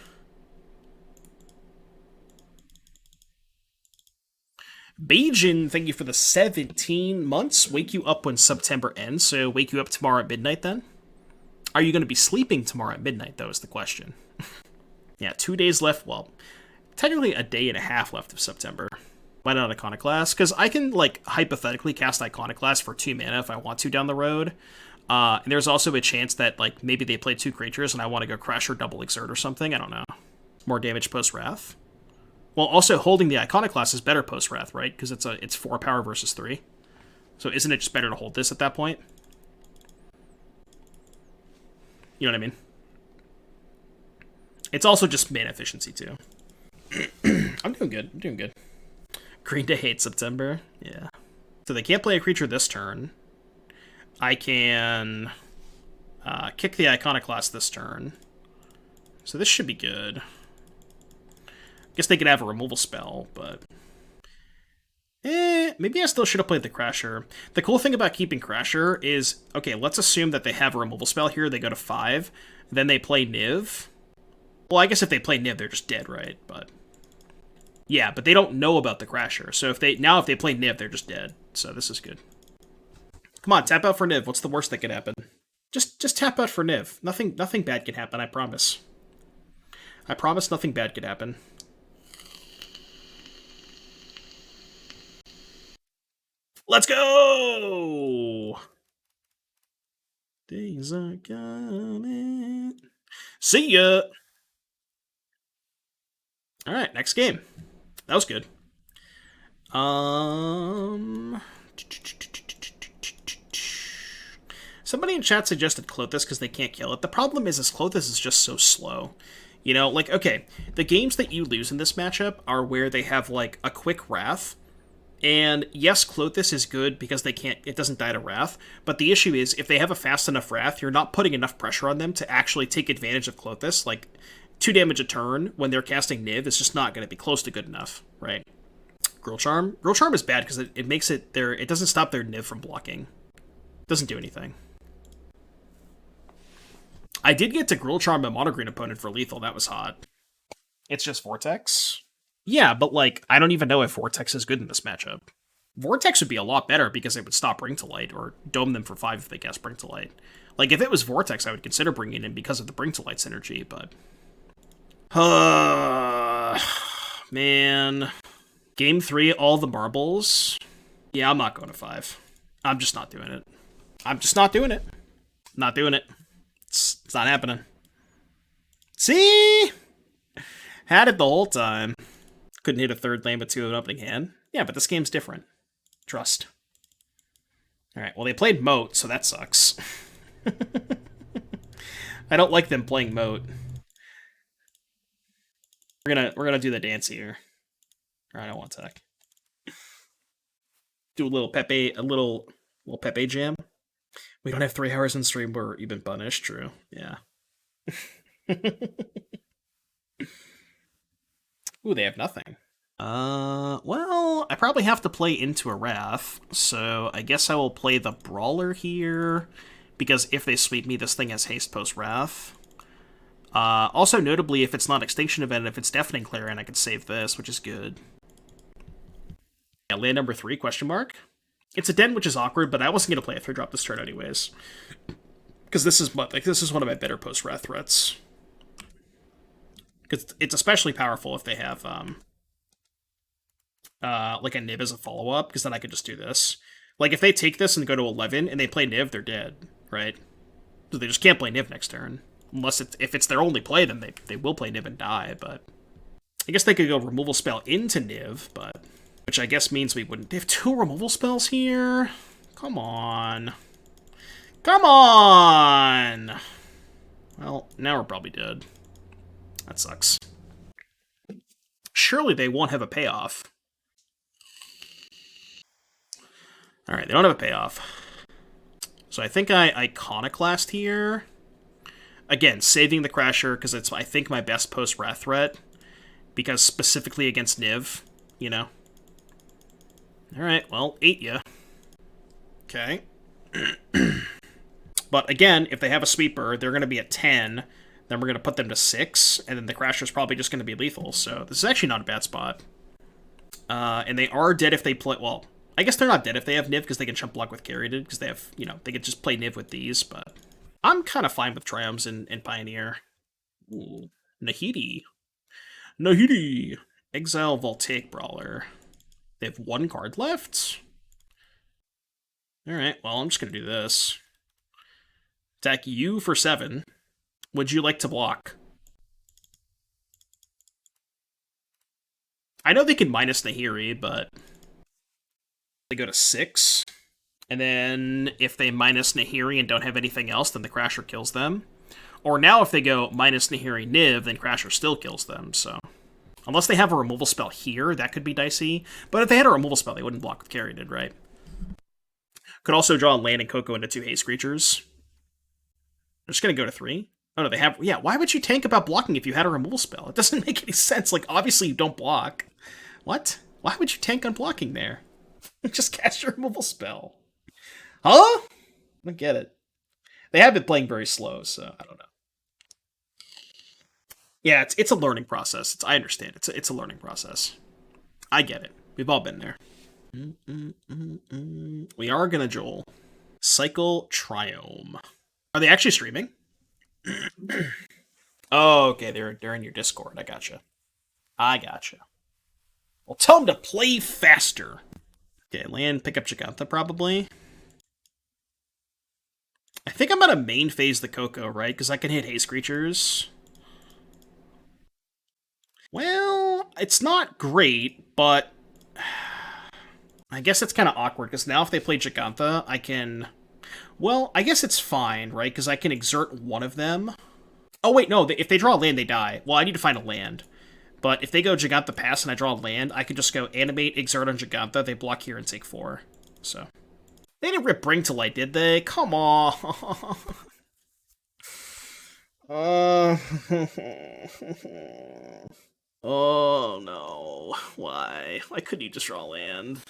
Bajan, thank you for the 17 months. Wake you up when September ends, so wake you up tomorrow at midnight then? Are you going to be sleeping tomorrow at midnight, though, is the question. Yeah, 2 days left. Well, technically a day and a half left of September. Why not Iconoclast? Because I can, like, hypothetically cast Iconoclast for 2 mana if I want to down the road. And there's also a chance that, like, maybe they play 2 creatures and I want to go Crasher double Exert or something. I don't know. More damage post-Wrath. Well, also holding the Iconoclast is better post-Wrath, right? Because it's 4 power versus 3. So isn't it just better to hold this at that point? You know what I mean? It's also just mana efficiency, too. I'm doing good. I'm doing good. Green Day hates September. Yeah. So they can't play a creature this turn. I can kick the Iconoclast this turn. So this should be good. I guess they could have a removal spell, but... maybe I still should have played the Crasher. The cool thing about keeping Crasher is... Okay, let's assume that they have a removal spell here. They go to 5. Then they play Niv. Well, I guess if they play Niv, they're just dead, right? But... Yeah, but they don't know about the Crasher. So if they play Niv, they're just dead. So this is good. Come on, tap out for Niv. What's the worst that could happen? Just tap out for Niv. Nothing bad can happen, I promise. I promise nothing bad could happen. Let's go! Days are coming. See ya! Alright, next game. That was good. Somebody in chat suggested Klothys because they can't kill it. The problem is Klothys is just so slow. You know, like, okay, the games that you lose in this matchup are where they have, like, a quick Wrath. And yes, Klothys is good because it doesn't die to Wrath, but the issue is, if they have a fast enough Wrath, you're not putting enough pressure on them to actually take advantage of Klothys. Like, 2 damage a turn when they're casting Niv is just not going to be close to good enough, right? Gruul Charm? Gruul Charm is bad because it makes it doesn't stop their Niv from blocking. It doesn't do anything. I did get to Gruul Charm a monogreen opponent for lethal. That was hot. It's just Vortex? Yeah, but, like, I don't even know if Vortex is good in this matchup. Vortex would be a lot better because it would stop Bring to Light, or dome them for 5 if they cast Bring to Light. Like, if it was Vortex, I would consider bringing it in because of the Bring to Light synergy, but... man. Game 3, all the marbles. Yeah, I'm not going to 5. I'm just not doing it. I'm just not doing it. Not doing it. It's not happening. See? Had it the whole time. Couldn't hit a 3rd lane but 2 of an opening hand. Yeah, but this game's different. Trust. Alright, well they played Moat, so that sucks. I don't like them playing Moat. We're gonna do the dance here. Alright, I want attack. Do a little Pepe jam. We don't have 3 hours in stream where you've been punished, true. Yeah. Ooh, they have nothing. Well, I probably have to play into a Wrath, so I guess I will play the Brawler here, because if they sweep me, this thing has haste post-Wrath. Also, notably, if it's not Extinction Event, if it's Deafening Clarion, I could save this, which is good. Yeah, land number 3, question mark? It's a den, which is awkward, but I wasn't going to play a 3-drop this turn anyways. Because this is one of my better post-Wrath threats. Because it's especially powerful if they have, like a Niv as a follow-up, because then I could just do this. Like, if they take this and go to 11, and they play Niv, they're dead, right? So they just can't play Niv next turn. Unless if it's their only play, then they will play Niv and die, but... I guess they could go removal spell into Niv, but... Which I guess means we wouldn't... They have 2 removal spells here? Come on. Come on! Well, now we're probably dead. That sucks. Surely they won't have a payoff. Alright, they don't have a payoff. So I think I Iconoclast here. Again, saving the Crasher, because it's, I think, my best post-Wrath threat. Because specifically against Niv, you know. Alright, well, 8 ya. Okay. But again, if they have a sweeper, they're going to be at 10. Then we're going to put them to 6. And then the Crasher's probably just going to be lethal. So this is actually not a bad spot. And they are dead if they play... Well, I guess they're not dead if they have Niv, because they can chump block with Kari, because they have, you know, they could just play Niv with these, but... I'm kind of fine with Triomes in Pioneer. Ooh. Nahidi. Nahidi! Exile Voltaic Brawler. They have 1 card left? Alright, well, I'm just gonna do this. Attack you for 7. Would you like to block? I know they can minus Nahiri, but they go to 6. And then if they minus Nahiri and don't have anything else, then the Crasher kills them. Or now if they go minus Nahiri Niv, then Crasher still kills them, so... Unless they have a removal spell here, that could be dicey. But if they had a removal spell, they wouldn't block with Kari did, right? Could also draw land and Coco into 2 haste creatures. They're just going to go to 3. Oh, no, they have... Yeah, why would you tank about blocking if you had a removal spell? It doesn't make any sense. Like, obviously you don't block. What? Why would you tank on blocking there? Just cast your removal spell. Huh? I don't get it. They have been playing very slow, so I don't know. Yeah, it's a learning process. I understand. It's a learning process. I get it. We've all been there. We are gonna Joel. Cycle Triome. Are they actually streaming? Oh, okay. They're in your Discord. I gotcha. Well, tell them to play faster. Okay, land, pick up Giganta probably. I think I'm gonna main phase the Coco, right? Because I can hit haste creatures. Well, it's not great, but I guess it's kind of awkward, because now if they play Giganta, I can... Well, I guess it's fine, right? Because I can exert one of them. Oh, wait, no, if they draw a land, they die. Well, I need to find a land. But if they go Giganta pass and I draw a land, I can just go animate, exert on Giganta, they block here and take 4. So... They didn't rip Bring to Light, did they? Come on! Oh no. Why? Why couldn't you just draw land?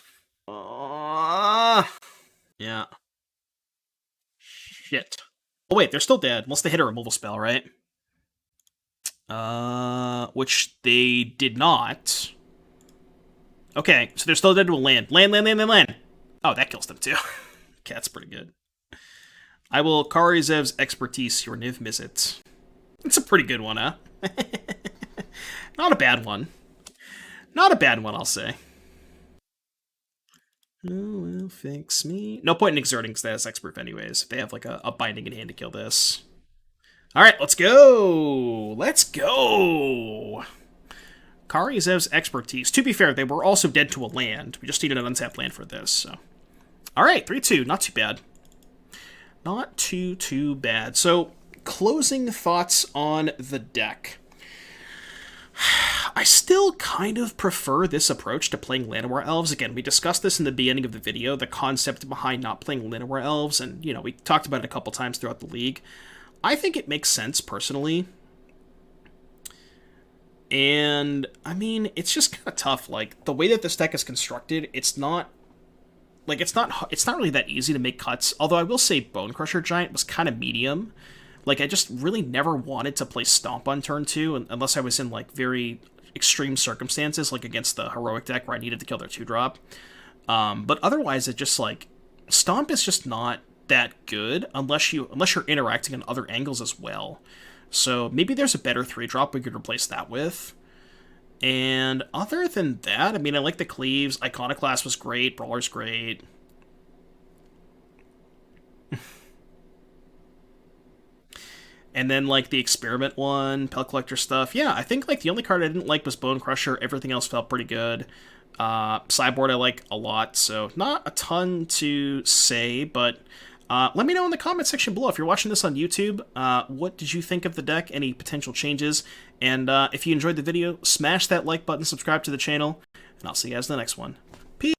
Yeah. Shit. Oh wait, they're still dead. Unless they hit a removal spell, right? Which they did not. Okay, so they're still dead to a land. Land! Oh, that kills them too. Okay, that's pretty good. I will Kari Zev's Expertise your Niv Mizzet. It's a pretty good one, huh? Not a bad one. Not a bad one, I'll say. Who will fix me? No point in exerting status X-Proof anyways, if they have like a binding in hand to kill this. Alright, let's go! Let's go! Kari Zev's Expertise. To be fair, they were also dead to a land. We just needed an untapped land for this, so... Alright, 3-2. Not too bad. Not too bad. So, closing thoughts on the deck. I still kind of prefer this approach to playing Llanowar Elves. Again, we discussed this in the beginning of the video, the concept behind not playing Llanowar Elves, and, you know, we talked about it a couple times throughout the league. I think it makes sense, personally. And, I mean, it's just kind of tough. Like, the way that this deck is constructed, it's not really that easy to make cuts. Although I will say Bonecrusher Giant was kind of medium. Like, I just really never wanted to play Stomp on turn 2, unless I was in, like, very extreme circumstances, like against the Heroic deck where I needed to kill their 2-drop. But otherwise, it just, like, Stomp is just not that good unless you're interacting on other angles as well. So maybe there's a better 3-drop we could replace that with. And other than that, I mean, I like the Cleaves. Iconoclast was great. Brawler's great. And then, like, the Experiment one, Pelt Collector stuff. Yeah, I think, like, the only card I didn't like was Bonecrusher. Everything else felt pretty good. Sideboard I like a lot, so not a ton to say, but let me know in the comment section below. If you're watching this on YouTube, what did you think of the deck? Any potential changes? And if you enjoyed the video, smash that like button, subscribe to the channel, and I'll see you guys in the next one. Peace!